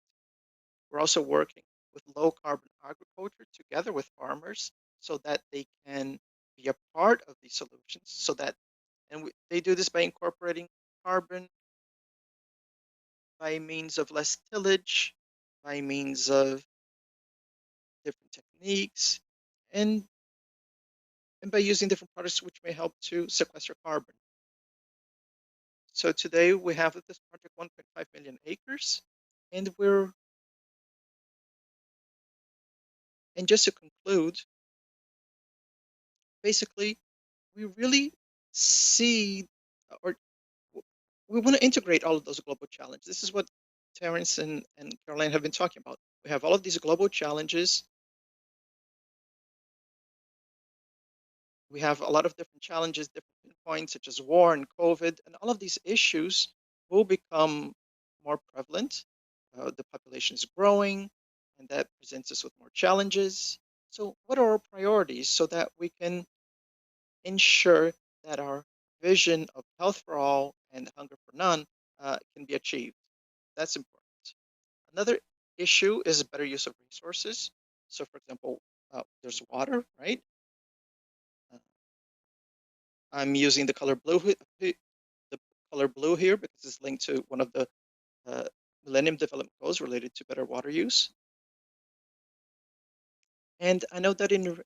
We're also working with low carbon agriculture together with farmers so that they can be a part of these solutions so that, and they do this by incorporating carbon by means of less tillage, by means of different techniques, and by using different products which may help to sequester carbon. So today we have at this project 1.5 million acres, and just to conclude, basically, we really see, or we want to integrate all of those global challenges. This is what Terence and Caroline have been talking about. We have all of these global challenges. We have a lot of different challenges, different points, such as war and COVID, and all of these issues will become more prevalent. The population is growing, and that presents us with more challenges. So what are our priorities so that we can ensure that our vision of health for all and hunger for none can be achieved? That's important. Another issue is better use of resources. So for example, there's water, right? I'm using the color blue here because it's linked to one of the Millennium Development Goals related to better water use. And I know that in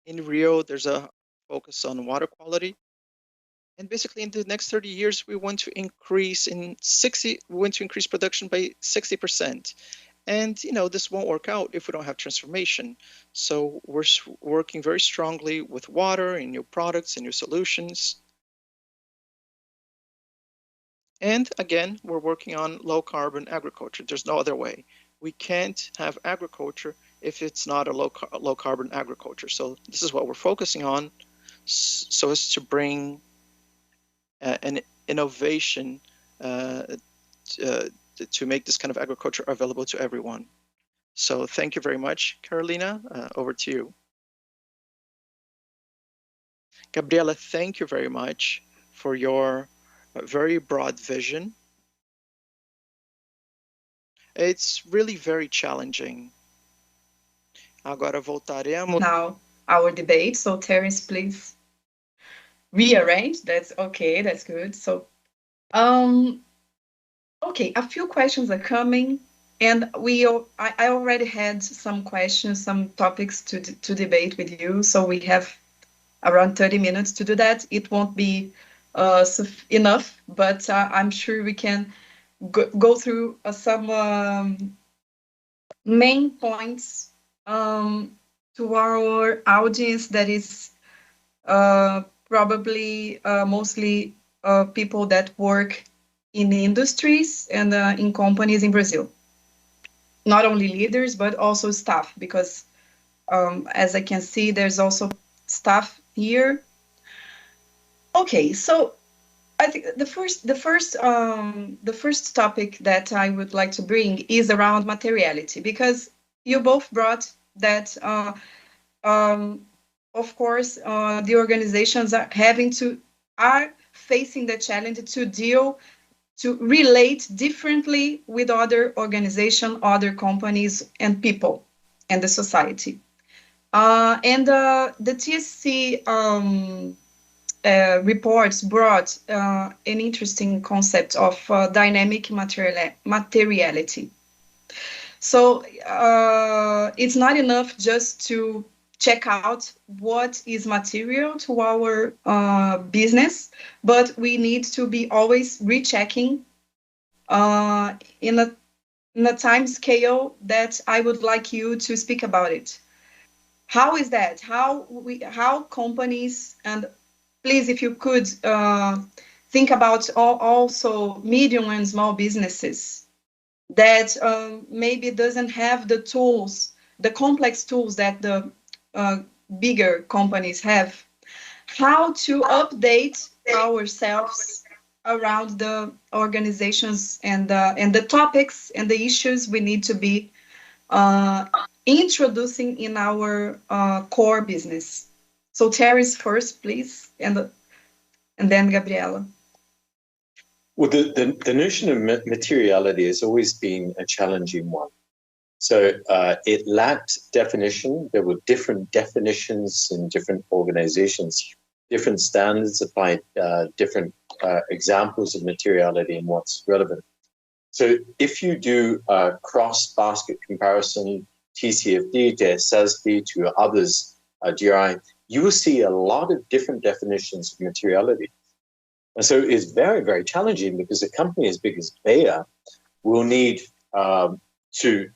Rio, there's a focus on water quality. And basically in the next 30 years, we want to increase production by 60%. And this won't work out if we don't have transformation. So we're working very strongly with water and new products and new solutions. And again, we're working on low carbon agriculture. There's no other way. We can't have agriculture if it's not a low carbon agriculture. So this is what we're focusing on, so as to bring an innovation to make this kind of agriculture available to everyone. So thank you very much, Carolina. Over to you. Gabriela, thank you very much for your very broad vision. It's really very challenging. Agora voltaremos. Now, our debate. So, Terence, please rearrange. That's okay. That's good. So, okay, a few questions are coming, and I already had some questions, some topics to debate with you. So we have around 30 minutes to do that. It won't be enough, but I'm sure we can go through some main points to our audience that is probably mostly people that work in industries and in companies in Brazil. Not only leaders, but also staff, because as I can see, there's also staff here. Okay, so I think the first topic that I would like to bring is around materiality, because you both brought that. Of course, the organizations are facing the challenge to relate differently with other organizations, other companies, and people, and the society. And the TSC reports brought an interesting concept of dynamic materiality. So it's not enough just to check out what is material to our business, but we need to be always rechecking in a time scale that I would like you to speak about it. How is that? How companies, and please, if you could think about also medium and small businesses that maybe doesn't have the tools, the complex tools that the bigger companies have, how to update ourselves around the organizations and the topics and the issues we need to be introducing in our core business. So Terence first, please, and then Gabriela. Well, the notion of materiality has always been a challenging one. So it lacked definition. There were different definitions in different organizations, different standards applied, different examples of materiality and what's relevant. So if you do a cross-basket comparison, TCFD to SASB to others, GRI, you will see a lot of different definitions of materiality. And so it's very, very challenging, because a company as big as Bayer will need to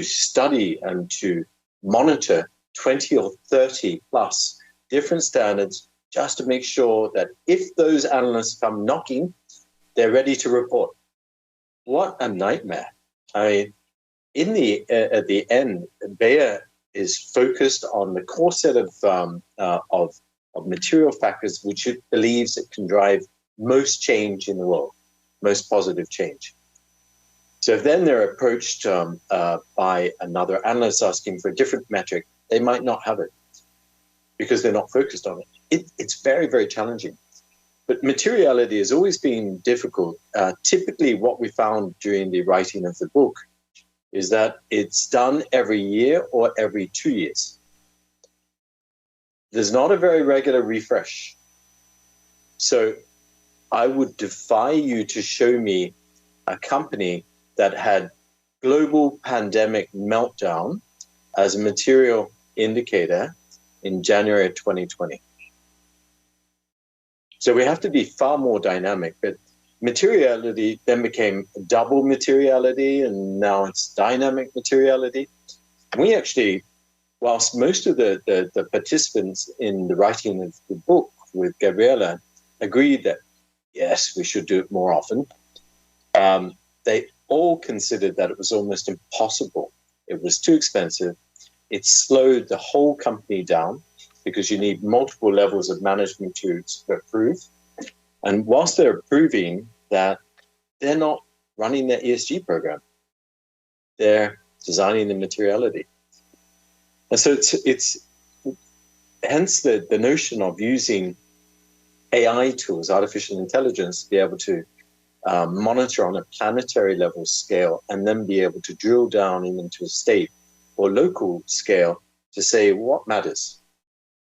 study and to monitor 20 or 30 plus different standards just to make sure that if those analysts come knocking, they're ready to report. What a nightmare. I mean, at the end, Bayer is focused on the core set of material factors which it believes it can drive most change in the world, most positive change. So if then they're approached by another analyst asking for a different metric, they might not have it because they're not focused on it. It's very, very challenging. But materiality has always been difficult. Typically, what we found during the writing of the book is that it's done every year or every 2 years. There's not a very regular refresh. So I would defy you to show me a company that had global pandemic meltdown as a material indicator in January of 2020. So we have to be far more dynamic, but materiality then became double materiality, and now it's dynamic materiality. We actually, whilst most of the participants in the writing of the book with Gabriela agreed that, yes, we should do it more often, they all considered that it was almost impossible. It was too expensive. It slowed the whole company down because you need multiple levels of management to approve. And whilst they're approving that, they're not running their ESG program. They're designing the materiality. And so it's hence the notion of using AI tools, artificial intelligence, to be able to monitor on a planetary level scale and then be able to drill down into a state or local scale to say what matters.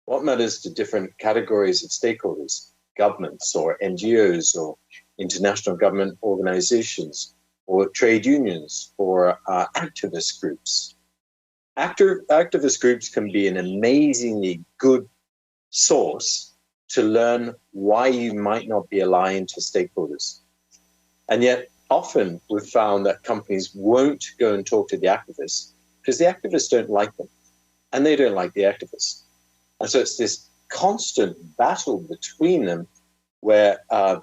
What matters to different categories of stakeholders, governments or NGOs or international government organizations or trade unions or activist groups. Activist groups can be an amazingly good source to learn why you might not be aligned to stakeholders. And yet often we've found that companies won't go and talk to the activists because the activists don't like them. and they don't like the activists. And so it's this constant battle between them where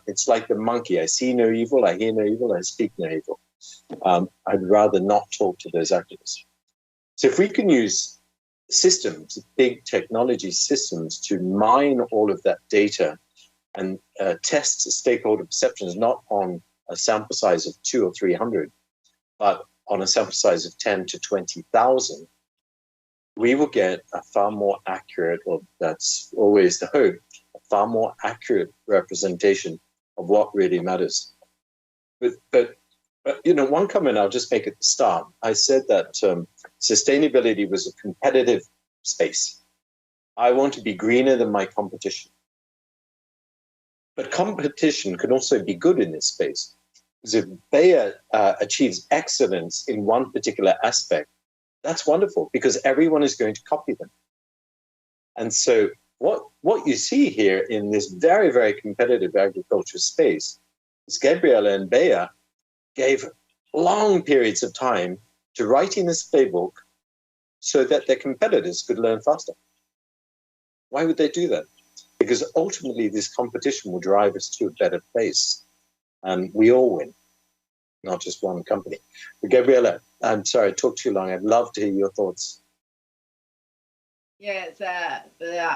it's like the monkey. I see no evil, I hear no evil, I speak no evil. I'd rather not talk to those activists. So if we can use systems, big technology systems, to mine all of that data and test stakeholder perceptions, not on a sample size of 200 or 300, but on a sample size of 10 to 20,000, we will get a far more accurate, or that's always the hope, a far more accurate representation of what really matters. But you know, one comment I'll just make at the start. I said that sustainability was a competitive space. I want to be greener than my competition. But competition can also be good in this space. Because if Bayer achieves excellence in one particular aspect, that's wonderful, because everyone is going to copy them. And so what you see here in this very, very competitive agriculture space is Gabriele and Bayer gave long periods of time to writing this playbook so that their competitors could learn faster. Why would they do that? Because ultimately this competition will drive us to a better place, and we all win, not just one company. But Gabriele, I'm sorry I talked too long. I'd love to hear your thoughts. Yes,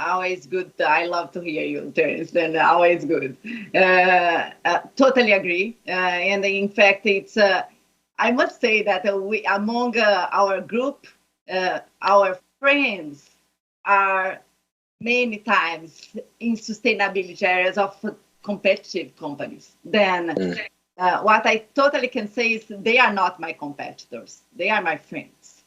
always good. I love to hear you, Terence, and always good. Totally agree. And in fact, it's, I must say that we, among our group, our friends are many times in sustainability areas of competitive companies. Then what I totally can say is they are not my competitors. They are my friends.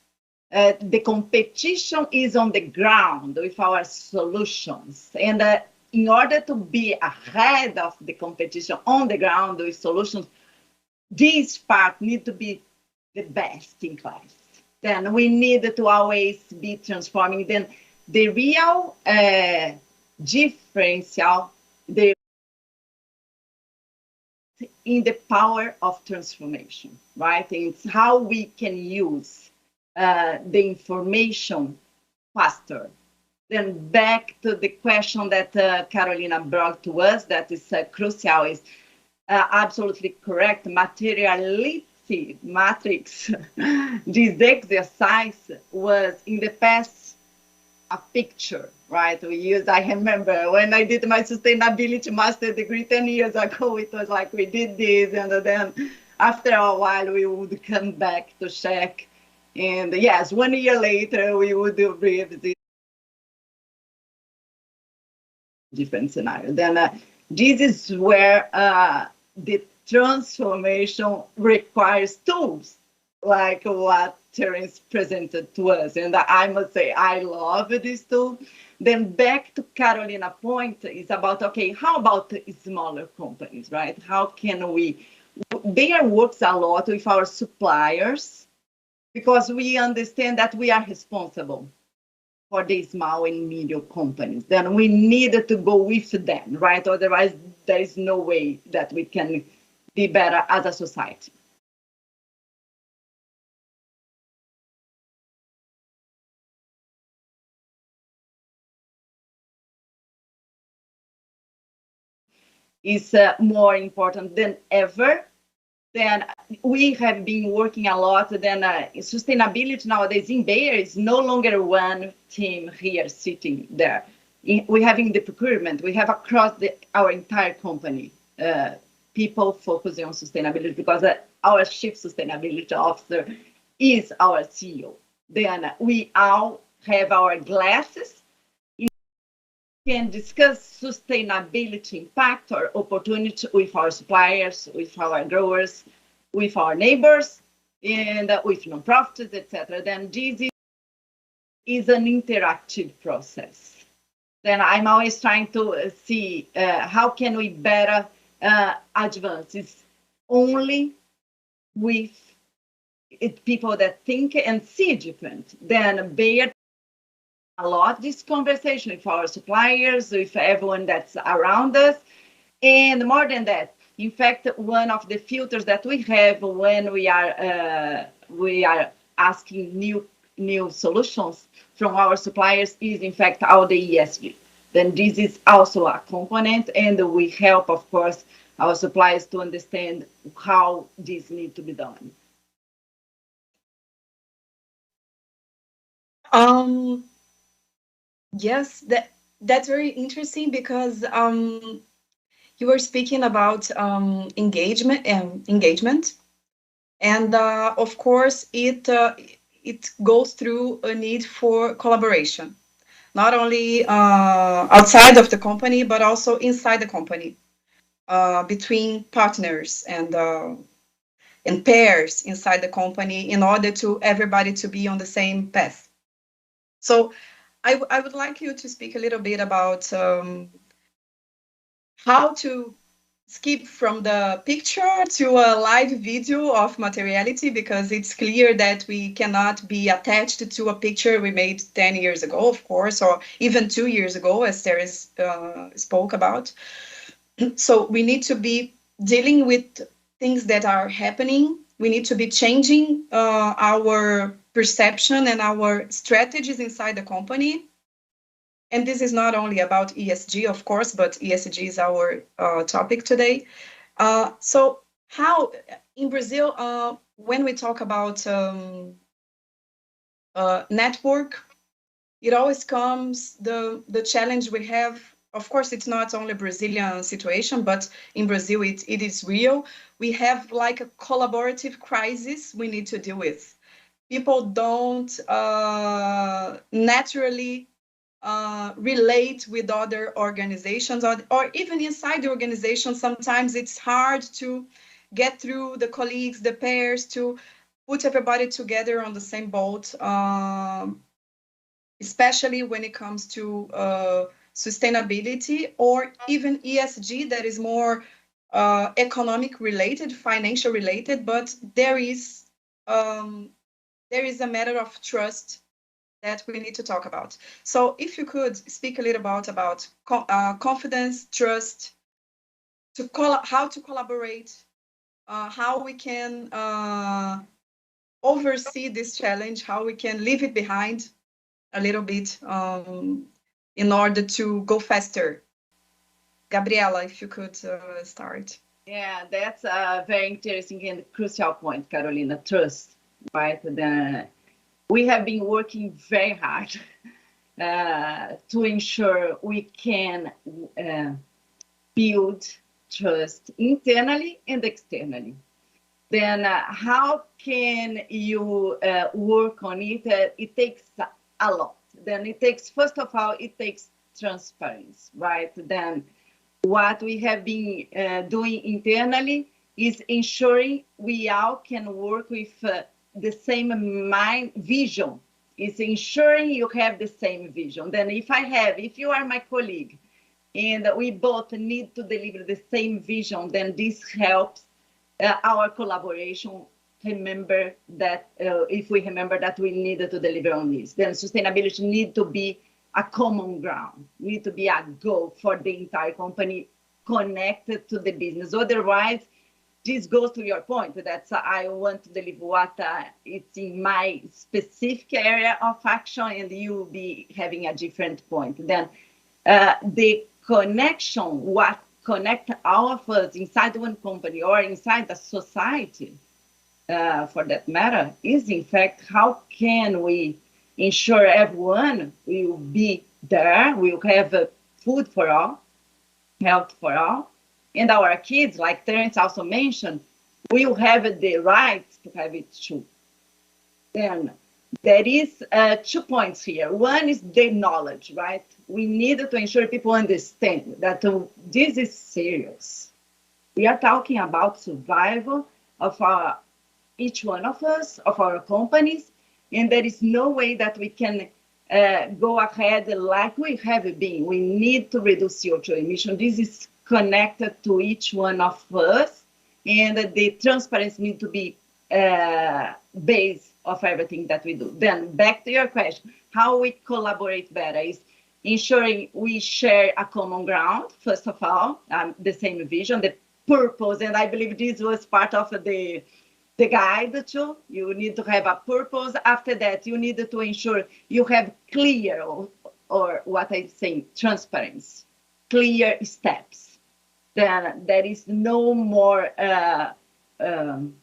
The competition is on the ground with our solutions. And in order to be ahead of the competition on the ground with solutions, this part needs to be the best in class. Then we need to always be transforming. Then the real differential in the power of transformation, right? It's how we can use the information faster. Then back to the question that Carolina brought to us, that is crucial, is absolutely correct. Materiality matrix. This exercise was in the past a picture, right? We used, I remember when I did my sustainability master degree 10 years ago, it was like we did this, and then after a while we would come back to check. And yes, 1 year later, we would read the different scenario. Then this is where the transformation requires tools, like what Terence presented to us. And I must say, I love this tool. Then back to Carolina's point is about, okay, how about the smaller companies, right? How can we, Bayer works a lot with our suppliers, because we understand that we are responsible for the small and medium companies. Then we need to go with them, right? Otherwise, there is no way that we can be better as a society. Is more important than ever. Then we have been working a lot. Then sustainability nowadays in Bayer is no longer one team here sitting there. We have in the procurement, we have across our entire company, people focusing on sustainability, because our chief sustainability officer is our CEO. Then we all have our glasses. Can discuss sustainability impact or opportunity with our suppliers, with our growers, with our neighbors, and with nonprofits, etc. Then this is an interactive process. Then I'm always trying to see how can we better advance. It's only with people that think and see different. Then Bayer a lot this conversation with our suppliers, with everyone that's around us. And more than that, in fact, one of the filters that we have when we are asking new new solutions from our suppliers is in fact all the ESG. Then this is also a component, and we help, of course, our suppliers to understand how this needs to be done. Yes, that's very interesting because you were speaking about engagement, and of course it goes through a need for collaboration, not only outside of the company but also inside the company, between partners and pairs inside the company, in order to everybody to be on the same path. So I would like you to speak a little bit about how to skip from the picture to a live video of materiality, because it's clear that we cannot be attached to a picture we made 10 years ago, of course, or even 2 years ago, as Terence spoke about. So we need to be dealing with things that are happening. We need to be changing our perception and our strategies inside the company. And this is not only about ESG, of course, but ESG is our topic today. So how, in Brazil, when we talk about network, it always comes the challenge we have. Of course, it's not only Brazilian situation, but in Brazil, it is real. We have like a collaborative crisis we need to deal with. People don't naturally relate with other organizations, or even inside the organization. Sometimes it's hard to get through the colleagues, the pairs, to put everybody together on the same boat, especially when it comes to sustainability or even ESG, that is more economic related, financial related, but there is a matter of trust that we need to talk about. So if you could speak a little about confidence, trust, how to collaborate, how we can oversee this challenge, how we can leave it behind a little bit in order to go faster. Gabriela, if you could start. Yeah, that's a very interesting and crucial point, Carolina, trust, right? We have been working very hard to ensure we can build trust internally and externally. Then how can you work on it? It takes a lot. Then it takes, first of all, it takes transparency, right? Then what we have been doing internally is ensuring we all can work with the same vision. It's ensuring you have the same vision. Then if you are my colleague and we both need to deliver the same vision, then this helps our collaboration. Remember that if we remember that we needed to deliver on this, then sustainability need to be a common ground, need to be a goal for the entire company connected to the business. Otherwise, this goes to your point that I want to deliver what it's in my specific area of action, and you will be having a different point. Then the connection, what connect all of us inside one company or inside the society, for that matter, is in fact how can we ensure everyone will be there, will have food for all, health for all, and our kids, like Terence also mentioned, will have the right to have it too. Then there is 2 points here. One is the knowledge, right? We need to ensure people understand that this is serious. We are talking about survival of each one of us, of our companies, and there is no way that we can go ahead like we have been. We need to reduce CO2 emission. This is connected to each one of us, and the transparency needs to be base of everything that we do. Then back to your question, how we collaborate better is ensuring we share a common ground, first of all, the same vision, the purpose, and I believe this was part of the the guide too. You need to have a purpose. After that, you need to ensure you have clear, or what I say, transparency, clear steps. Then there is no more,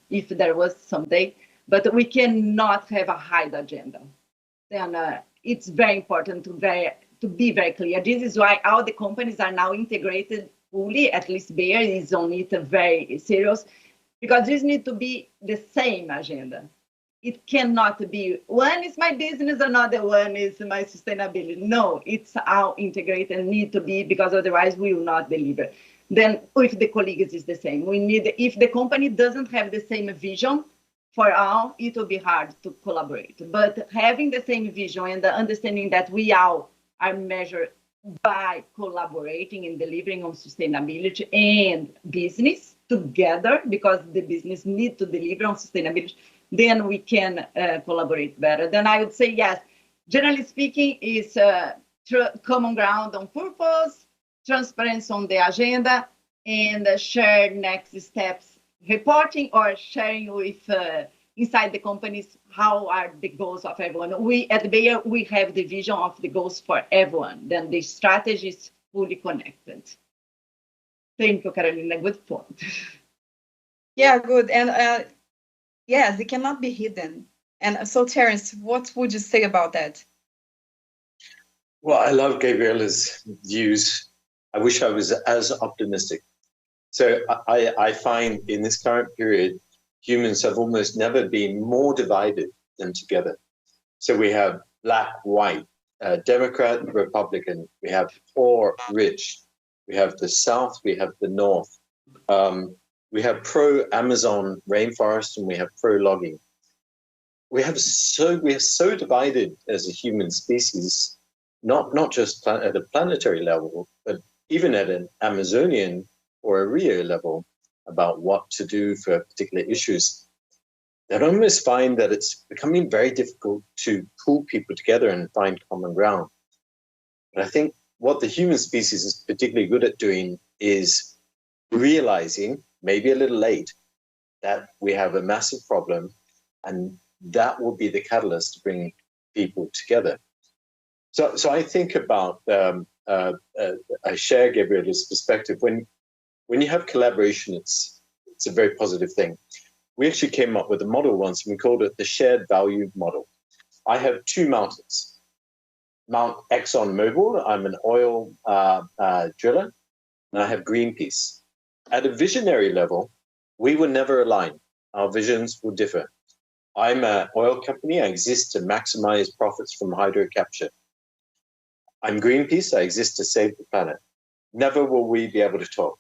if there was someday, but we cannot have a hide agenda. Then it's very important to be very clear. This is why all the companies are now integrated fully, at least Bayer is on it very serious, because this needs to be the same agenda. It cannot be one is my business, another one is my sustainability. No, it's all integrated and need to be, because otherwise we will not deliver. Then if the colleagues is the same, we need, if the company doesn't have the same vision for all, it will be hard to collaborate. But having the same vision and the understanding that we all are measured by collaborating and delivering on sustainability and business together, because the business need to deliver on sustainability, then we can collaborate better. Then I would say, yes, generally speaking, is common ground on purpose, transparency on the agenda, and share next steps reporting or sharing with inside the companies how are the goals of everyone. We at Bayer, we have the vision of the goals for everyone. Then the strategy is fully connected. Thank you, Carolina. Good point. Yeah, good. And yes, it cannot be hidden. And so, Terence, what would you say about that? Well, I love Gabriela's views. I wish I was as optimistic. So I find in this current period, humans have almost never been more divided than together. So we have black, white, Democrat, Republican, we have poor, rich, we have the South, we have the North, we have pro-Amazon rainforest, and we have pro-logging. We are so divided as a human species, not just at a planetary level, but even at an Amazonian or a Rio level, about what to do for particular issues. I almost find that it's becoming very difficult to pull people together and find common ground. But I think what the human species is particularly good at doing is realizing, maybe a little late, that we have a massive problem, and that will be the catalyst to bring people together. So I think about, I share Gabriela's perspective. When you have collaboration, it's a very positive thing. We actually came up with a model once, and we called it the shared value model. I have two mountains. Mount ExxonMobil, I'm an oil driller, and I have Greenpeace. At a visionary level, we will never align. Our visions will differ. I'm an oil company. I exist to maximize profits from hydro capture. I'm Greenpeace. I exist to save the planet. Never will we be able to talk.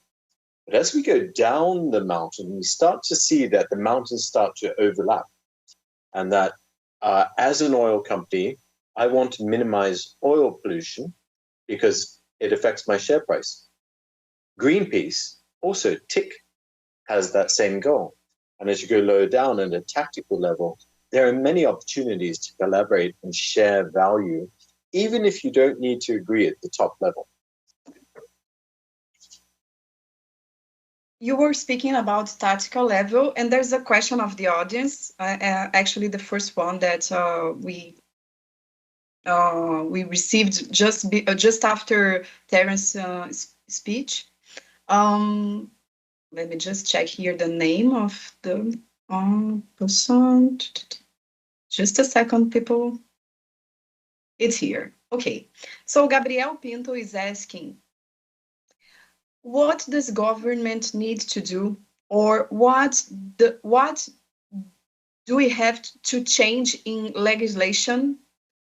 But as we go down the mountain, we start to see that the mountains start to overlap, and that as an oil company, I want to minimize oil pollution because it affects my share price. Greenpeace, also TIC, has that same goal. And as you go lower down at a tactical level, there are many opportunities to collaborate and share value, even if you don't need to agree at the top level. You were speaking about tactical level, and there's a question of the audience. Actually, the first one that we received just after Terence's speech. Let me just check here the name of the person. Just a second, people. It's here. Okay. So Gabriel Pinto is asking, what does government need to do, or what do we have to change in legislation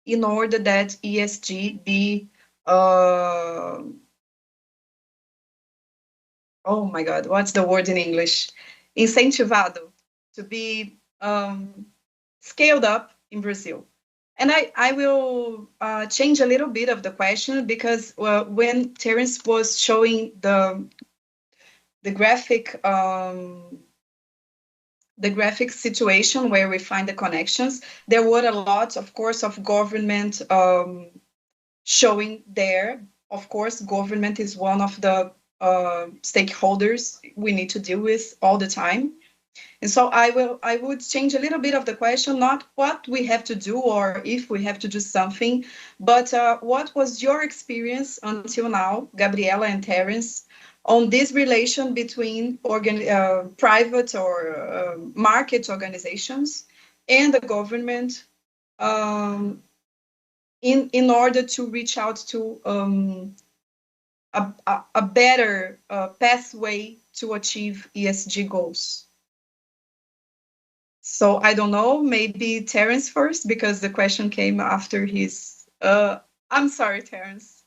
in order that ESG be oh my God, what's the word in English? Incentivado, to be scaled up in Brazil. And I will change a little bit of the question, because when Terence was showing the graphic situation where we find the connections, there were a lot, of course, of government showing there. Of course, government is one of the stakeholders we need to deal with all the time. And so I would change a little bit of the question, not what we have to do or if we have to do something, but what was your experience until now, Gabriela and Terence, on this relation between private or market organizations and the government in order to reach out to a better pathway to achieve ESG goals? So I don't know, maybe Terence first, because the question came after his... I'm sorry, Terence.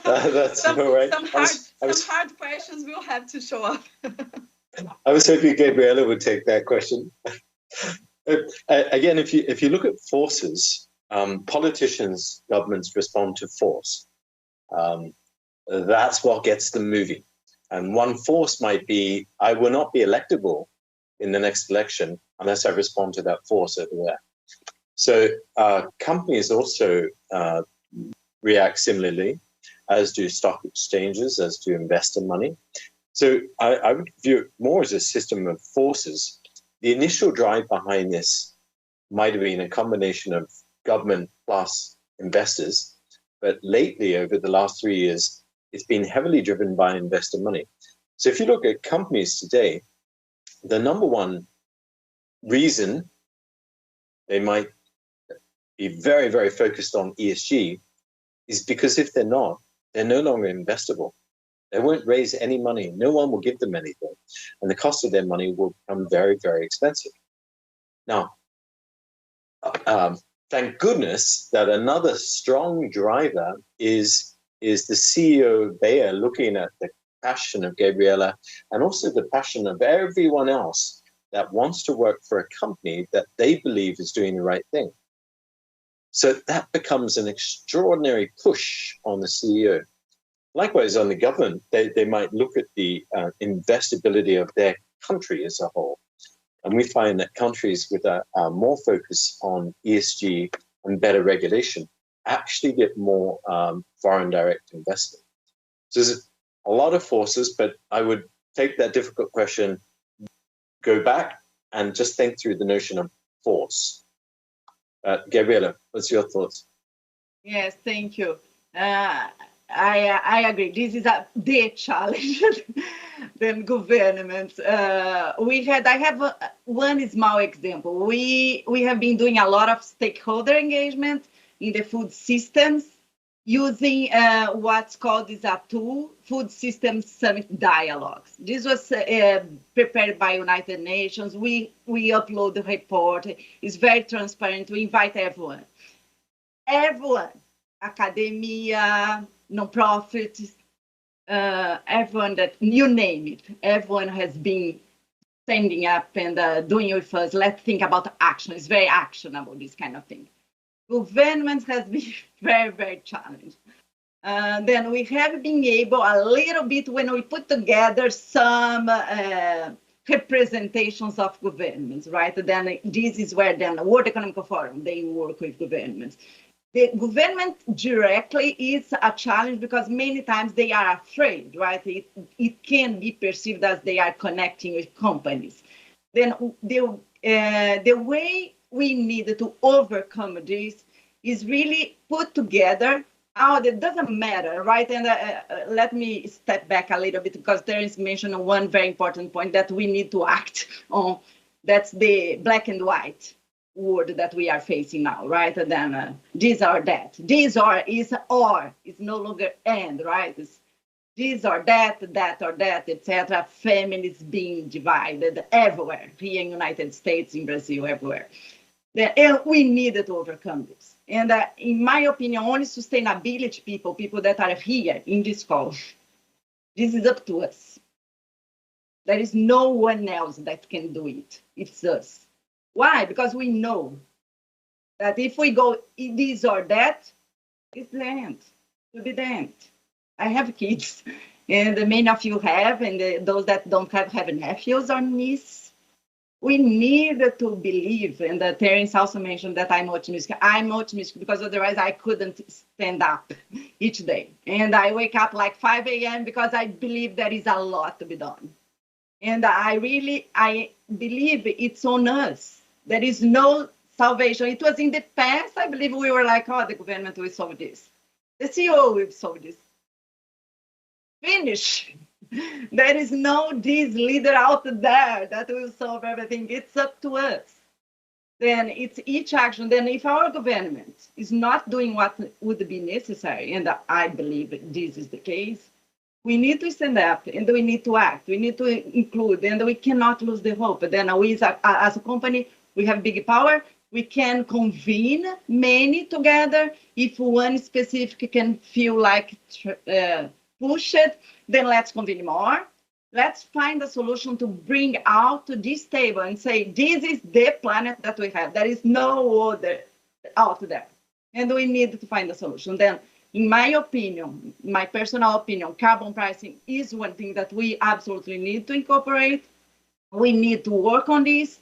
That's all right. Some hard questions will have to show up. I was hoping Gabriela would take that question. Again, if you look at forces, politicians, governments respond to force. That's what gets them moving. And one force might be, I will not be electable in the next election unless I respond to that force over there. So companies also react similarly, as do stock exchanges, as do investor money. So I would view it more as a system of forces. The initial drive behind this might have been a combination of government plus investors, but lately, over the last 3 years, it's been heavily driven by investor money. So if you look at companies today, the number one reason they might be very, very focused on ESG is because if they're not, they're no longer investable. They won't raise any money. No one will give them anything. And the cost of their money will become very, very expensive. Now, thank goodness that another strong driver is the CEO of Bayer looking at the passion of Gabriela and also the passion of everyone else that wants to work for a company that they believe is doing the right thing. So that becomes an extraordinary push on the CEO. Likewise, on the government, they might look at the investability of their country as a whole. And we find that countries with a more focus on ESG and better regulation actually get more foreign direct investment. So there's a lot of forces, but I would take that difficult question, go back and just think through the notion of force. Gabriela, what's your thoughts? Yes, thank you. I agree. This is a big challenge than governments. I have one small example. We have been doing a lot of stakeholder engagement in the food systems using what's called a tool, Food Systems Summit Dialogues. This was prepared by United Nations. We upload the report. It's very transparent. We invite everyone, academia, non-profit, everyone that you name it. Everyone has been standing up and doing it with us. Let's think about action. It's very actionable, this kind of thing. Governments has been very, very challenged. Then we have been able a little bit when we put together some representations of governments, right? Then this is where then the World Economic Forum, they work with governments. The government directly is a challenge because many times they are afraid, right? It can be perceived as they are connecting with companies. Then the way we need to overcome this is really put together. It doesn't matter, right? And let me step back a little bit because Terence mentioned one very important point that we need to act on. That's the black and white world that we are facing now, right? And then this or that. This or is or. It's no longer and, right? It's this or that, etc. Families being divided everywhere, here in the United States, in Brazil, everywhere. And we needed to overcome this. And in my opinion, only sustainability people that are here in this call, this is up to us. There is no one else that can do it. It's us. Why? Because we know that if we go this or that, it's the end. It will be the end. I have kids, and many of you have, and those that don't have nephews or nieces. We need to believe, and Terence also mentioned that I'm optimistic. I'm optimistic because otherwise I couldn't stand up each day. And I wake up like 5 a.m. because I believe there is a lot to be done. And I believe it's on us. There is no salvation. It was in the past, I believe we were like, oh, the government will solve this. The CEO will solve this. Finish. There is no this leader out there that will solve everything. It's up to us. Then it's each action. Then if our government is not doing what would be necessary, and I believe this is the case, we need to stand up and we need to act. We need to include, and we cannot lose the hope. Then we, as a company, we have big power. We can convene many together. If one specific can feel like push it, then let's convene more. Let's find a solution to bring out to this table and say, this is the planet that we have. There is no other out there. And we need to find a solution. Then, in my opinion, my personal opinion, carbon pricing is one thing that we absolutely need to incorporate. We need to work on this.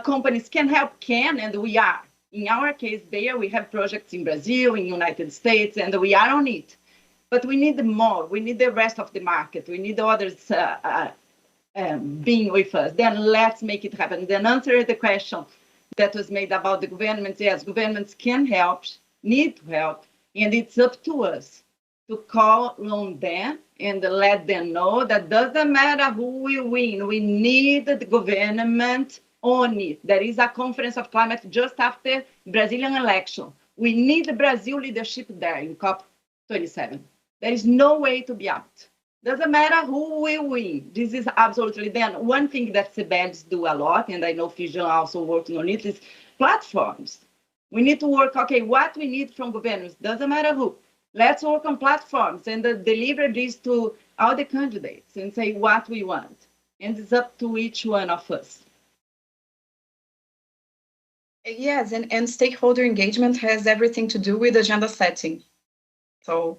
Companies can help, and we are. In our case, Bayer, we have projects in Brazil, in United States, and we are on it. But we need more. We need the rest of the market. We need others being with us. Then let's make it happen. Then answer the question that was made about the governments. Yes, governments can help, need to help, and it's up to us to call on them and let them know that doesn't matter who will win. We need the government on it. There is a conference of climate just after Brazilian election. We need Brazil leadership there in COP27. There is no way to be out. Doesn't matter who will win. This is absolutely then. One thing that CBEDs do a lot, and I know Firjan also working on it, is platforms. We need to work, okay, what we need from governments, doesn't matter who. Let's work on platforms and deliver this to all the candidates and say what we want. And it's up to each one of us. Yes, and stakeholder engagement has everything to do with agenda setting. So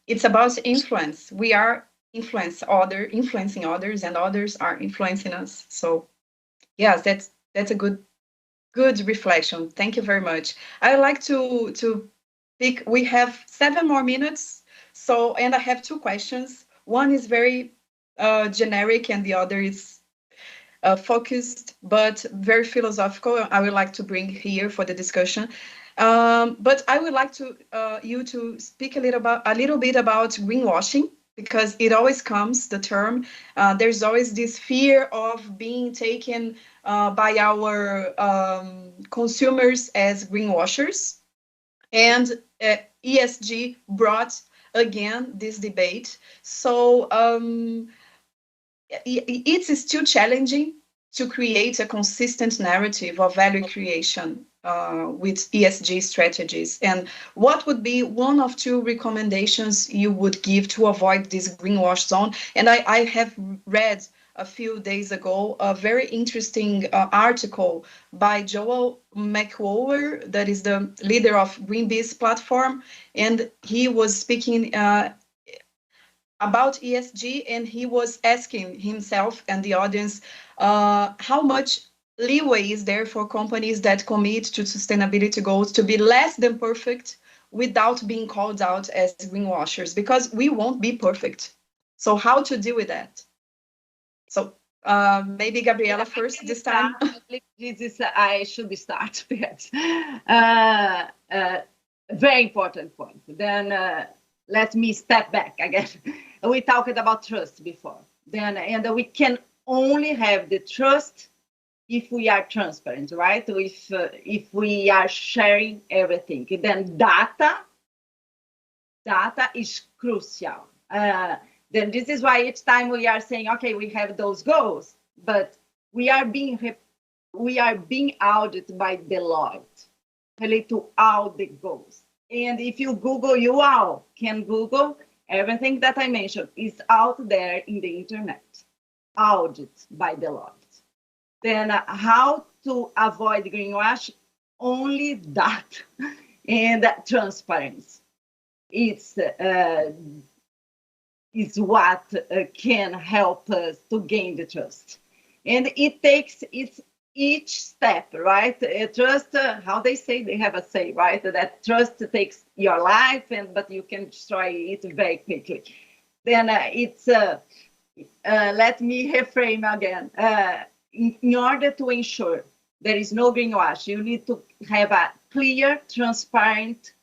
it's about influence. We are influencing others, and others are influencing us. So yes, that's a good reflection. Thank you very much. I would like to pick, we have 7 more minutes. So, and I have 2 questions. One is very generic and the other is focused, but very philosophical. I would like to bring here for the discussion. But I would like to you to speak a little bit about greenwashing, because it always comes, the term. There's always this fear of being taken by our consumers as greenwashers. And ESG brought again this debate. So it's still challenging to create a consistent narrative of value creation with ESG strategies. And what would be 1 of 2 recommendations you would give to avoid this greenwash zone? And I have read a few days ago a very interesting article by Joel McWhorter, that is the leader of Greenpeace platform, and he was speaking about ESG, and he was asking himself and the audience how much leeway is there for companies that commit to sustainability goals to be less than perfect without being called out as greenwashers, because we won't be perfect. So how to deal with that? So maybe Gabriela first this time. I should start. Very important point. Then let me step back again. We talked about trust before. And we can only have the trust if we are transparent, right? If we are sharing everything. Then data is crucial. Then this is why each time we are saying, okay, we have those goals, but we are being audited by Deloitte related to all the goals. And if you Google, you all can Google, everything that I mentioned is out there in the internet, audit by Deloitte. Then how to avoid greenwash? Only that and transparency. Is what can help us to gain the trust. And it takes each step, right? Trust, how they say, they have a say, right? That trust takes your life, but you can destroy it very quickly. Then it's let me reframe again. In order to ensure there is no greenwash, you need to have a clear, transparent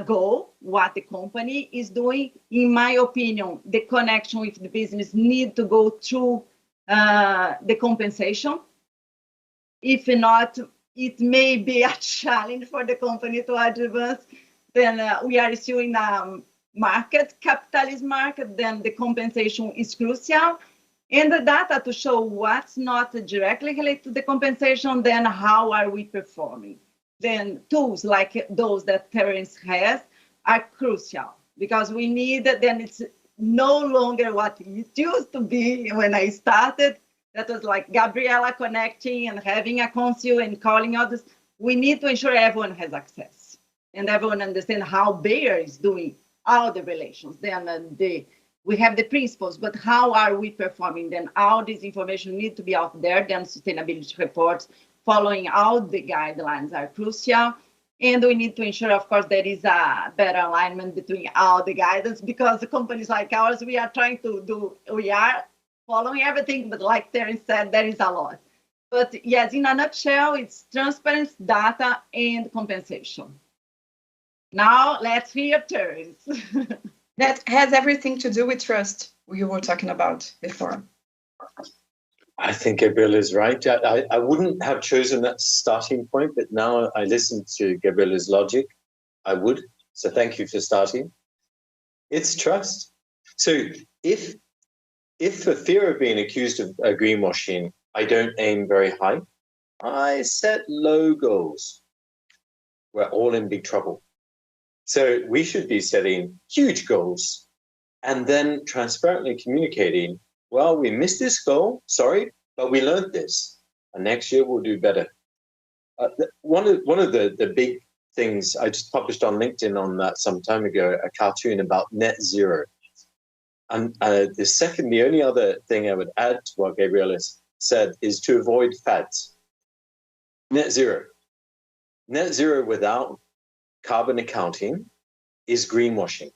goal, what the company is doing. In my opinion, the connection with the business need to go through the compensation. If not, it may be a challenge for the company to advance. Then we are still in a capitalist market, then the compensation is crucial. And the data to show what's not directly related to the compensation, then how are we performing? Then tools like those that Terence has are crucial, because we need, then it's no longer what it used to be when I started. That was like Gabriela connecting and having a console and calling others. We need to ensure everyone has access and everyone understands how Bayer is doing all the relations. Then we have the principles, but how are we performing? Then all this information need to be out there. Then sustainability reports following all the guidelines are crucial. And we need to ensure, of course, there is a better alignment between all the guidance, because the companies like ours, we are trying to do, we are following everything, but like Terence said, there is a lot. But yes, in a nutshell, it's transparency, data, and compensation. Now let's hear Terence. That has everything to do with trust we were talking about before. I think Gabriela is right. I wouldn't have chosen that starting point, but now I listen to Gabriela's logic. I would. So thank you for starting. It's trust. So if for fear of being accused of greenwashing, I don't aim very high, I set low goals, we're all in big trouble. So we should be setting huge goals and then transparently communicating, well, we missed this goal, sorry, but we learned this, and next year we'll do better. One of the big things, I just published on LinkedIn on that some time ago, a cartoon about net zero. And the only other thing I would add to what Gabriela said is to avoid fads. Net zero. Net zero without carbon accounting is greenwashing.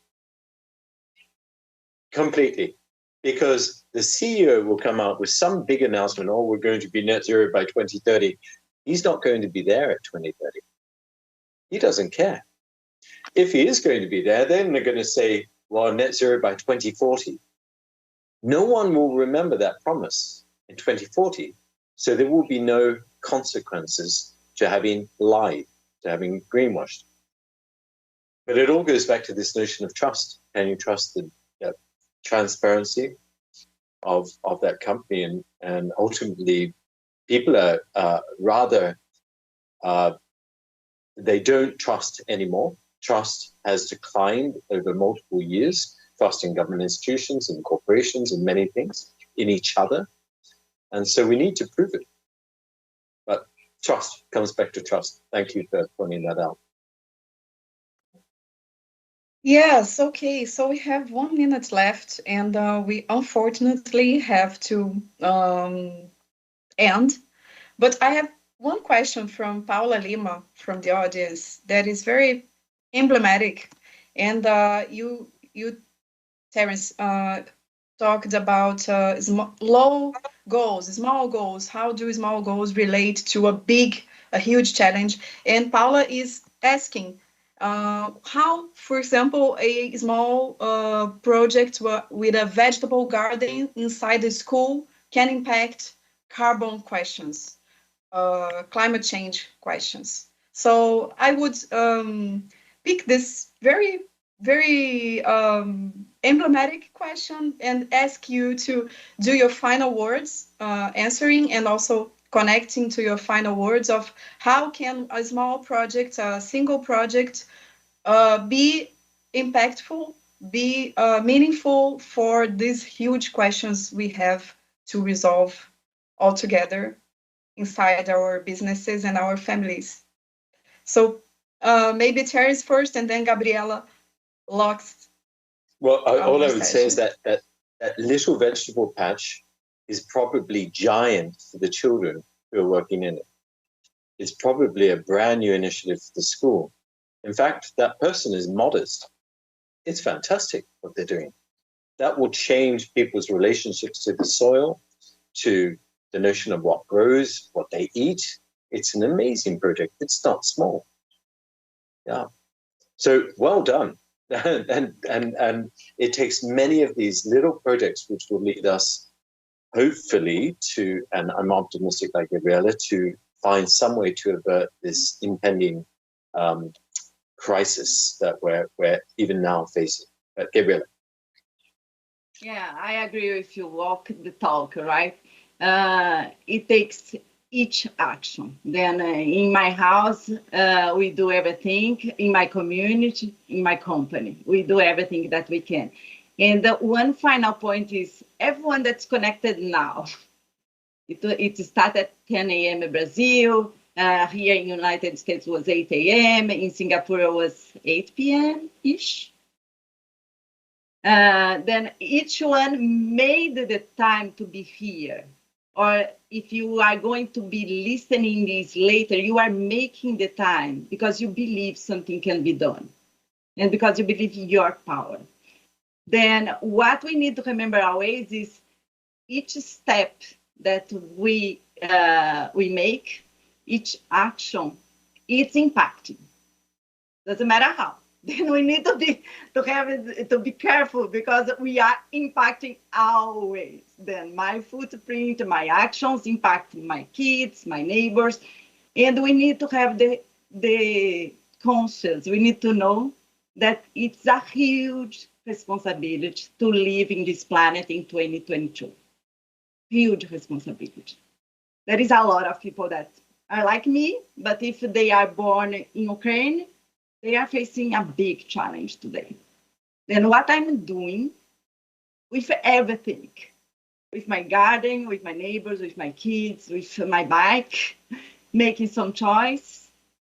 Completely. Because the CEO will come out with some big announcement, oh, we're going to be net zero by 2030. He's not going to be there at 2030. He doesn't care. If he is going to be there, then they're going to say, well, net zero by 2040. No one will remember that promise in 2040. So there will be no consequences to having lied, to having greenwashed. But it all goes back to this notion of trust. Can you trust the transparency of that company? And ultimately, people are rather, they don't trust anymore. Trust has declined over multiple years, trust in government institutions and corporations and many things, in each other. And so we need to prove it. But trust comes back to trust. Thank you for pointing that out. Yes, okay. So we have 1 minute left, and we unfortunately have to end. But I have one question from Paula Lima from the audience that is very emblematic. And you Terence, talked about small goals. How do small goals relate to a huge challenge? And Paula is asking, how, for example, a small project with a vegetable garden inside the school can impact carbon questions, climate change questions. So I would pick this very, very emblematic question and ask you to do your final words answering, and also connecting to your final words of how can a small project, a single project, be impactful, be meaningful for these huge questions we have to resolve all together inside our businesses and our families. So maybe Terence first, and then Gabriela locks. Well, all I would say is that little vegetable patch is probably giant for the children who are working in it. It's probably a brand new initiative for the school. In fact, that person is modest. It's fantastic what they're doing. that will change people's relationships to the soil, to the notion of what grows, what they eat. It's an amazing project. It's not small. Yeah. So well done. and it takes many of these little projects which will lead us hopefully to, and I'm optimistic like Gabriela, to find some way to avert this impending crisis that we're even now facing. Gabriela. Yeah, I agree with you. Walk the talk, right? It takes each action. Then in my house, we do everything. In my community, in my company, we do everything that we can. And the one final point is everyone that's connected now. It started at 10 a.m. in Brazil. Here in the United States was 8 a.m. In Singapore it was 8 p.m.-ish. Then each one made the time to be here. Or if you are going to be listening this later, you are making the time because you believe something can be done and because you believe in your power. Then what we need to remember always is each step that we make, each action, it's impacting. Doesn't matter how. Then we need to be careful because we are impacting always. Then my footprint, my actions impacting my kids, my neighbors, and we need to have the conscience. We need to know that it's a huge responsibility to live in this planet in 2022. Huge responsibility. There is a lot of people that are like me, but if they are born in Ukraine, they are facing a big challenge today. Then what I'm doing with everything, with my garden, with my neighbors, with my kids, with my bike, making some choice.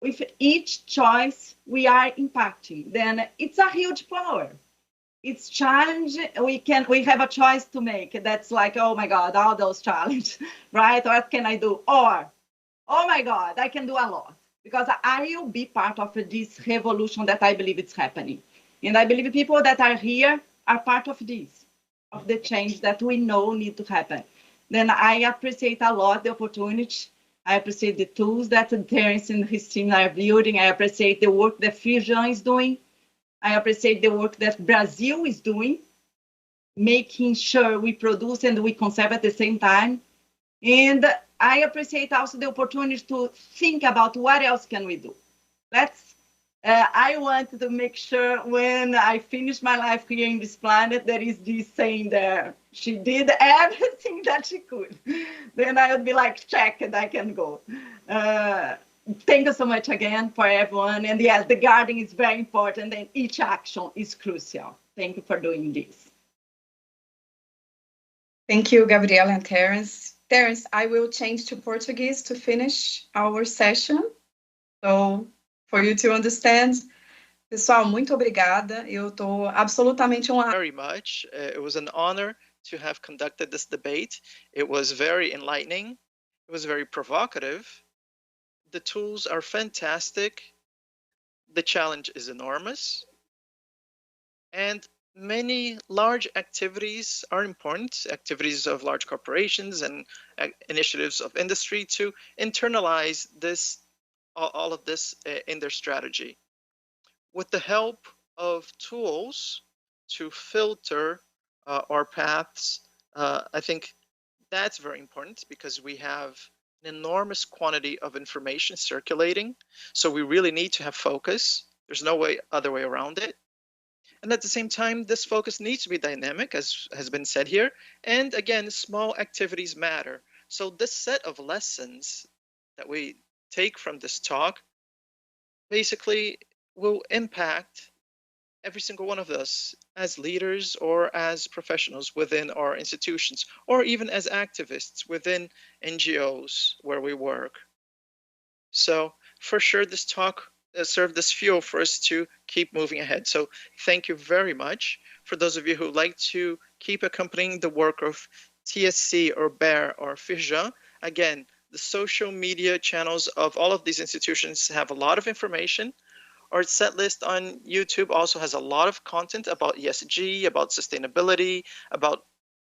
With each choice, we are impacting. Then it's a huge power. It's challenge. We have a choice to make. That's like, oh my God, all those challenges, right? What can I do? Or, oh my God, I can do a lot. Because I will be part of this revolution that I believe is happening. And I believe people that are here are part of this, of the change that we know need to happen. Then I appreciate a lot the opportunity. I appreciate the tools that Terence and his team are building. I appreciate the work that Firjan is doing. I appreciate the work that Brazil is doing, making sure we produce and we conserve at the same time. And I appreciate also the opportunity to think about what else can we do. I want to make sure when I finish my life here in this planet, there is this saying there, she did everything that she could. Then I would be like, check, and I can go. Thank you so much again for everyone. And yes, the garden is very important and each action is crucial. Thank you for doing this. Thank you, Gabriela and Terence. Terence, I will change to Portuguese to finish our session. So, for you to understand. Pessoal, muito obrigada. Eu estou absolutamente honrada. Very much. It was an honor to have conducted this debate. It was very enlightening. It was very provocative. The tools are fantastic. The challenge is enormous. And many large activities are important, activities of large corporations and initiatives of industry to internalize all of this in their strategy. With the help of tools to filter our paths, I think that's very important because we have an enormous quantity of information circulating. So we really need to have focus. There's no other way around it. And at the same time, this focus needs to be dynamic, as has been said here. And again, small activities matter. So this set of lessons that we take from this talk basically will impact every single one of us as leaders or as professionals within our institutions, or even as activists within NGOs where we work. So for sure, this talk served as fuel for us to keep moving ahead. So thank you very much. For those of you who like to keep accompanying the work of TSC or BEAR or Firjan, again, the social media channels of all of these institutions have a lot of information. Our set list on YouTube also has a lot of content about ESG, about sustainability, about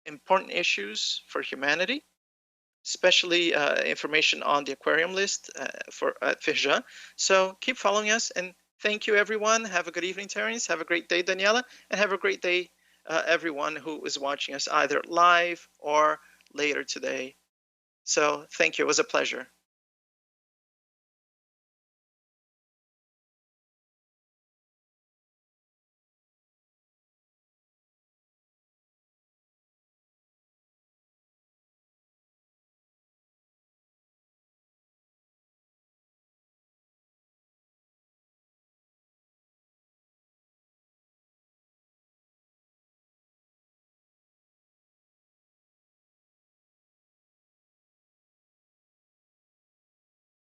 important issues for humanity, especially information on the aquarium list at Firjan. So keep following us, and thank you, everyone. Have a good evening, Terence. Have a great day, Daniela, and have a great day, everyone who is watching us either live or later today. So thank you. It was a pleasure.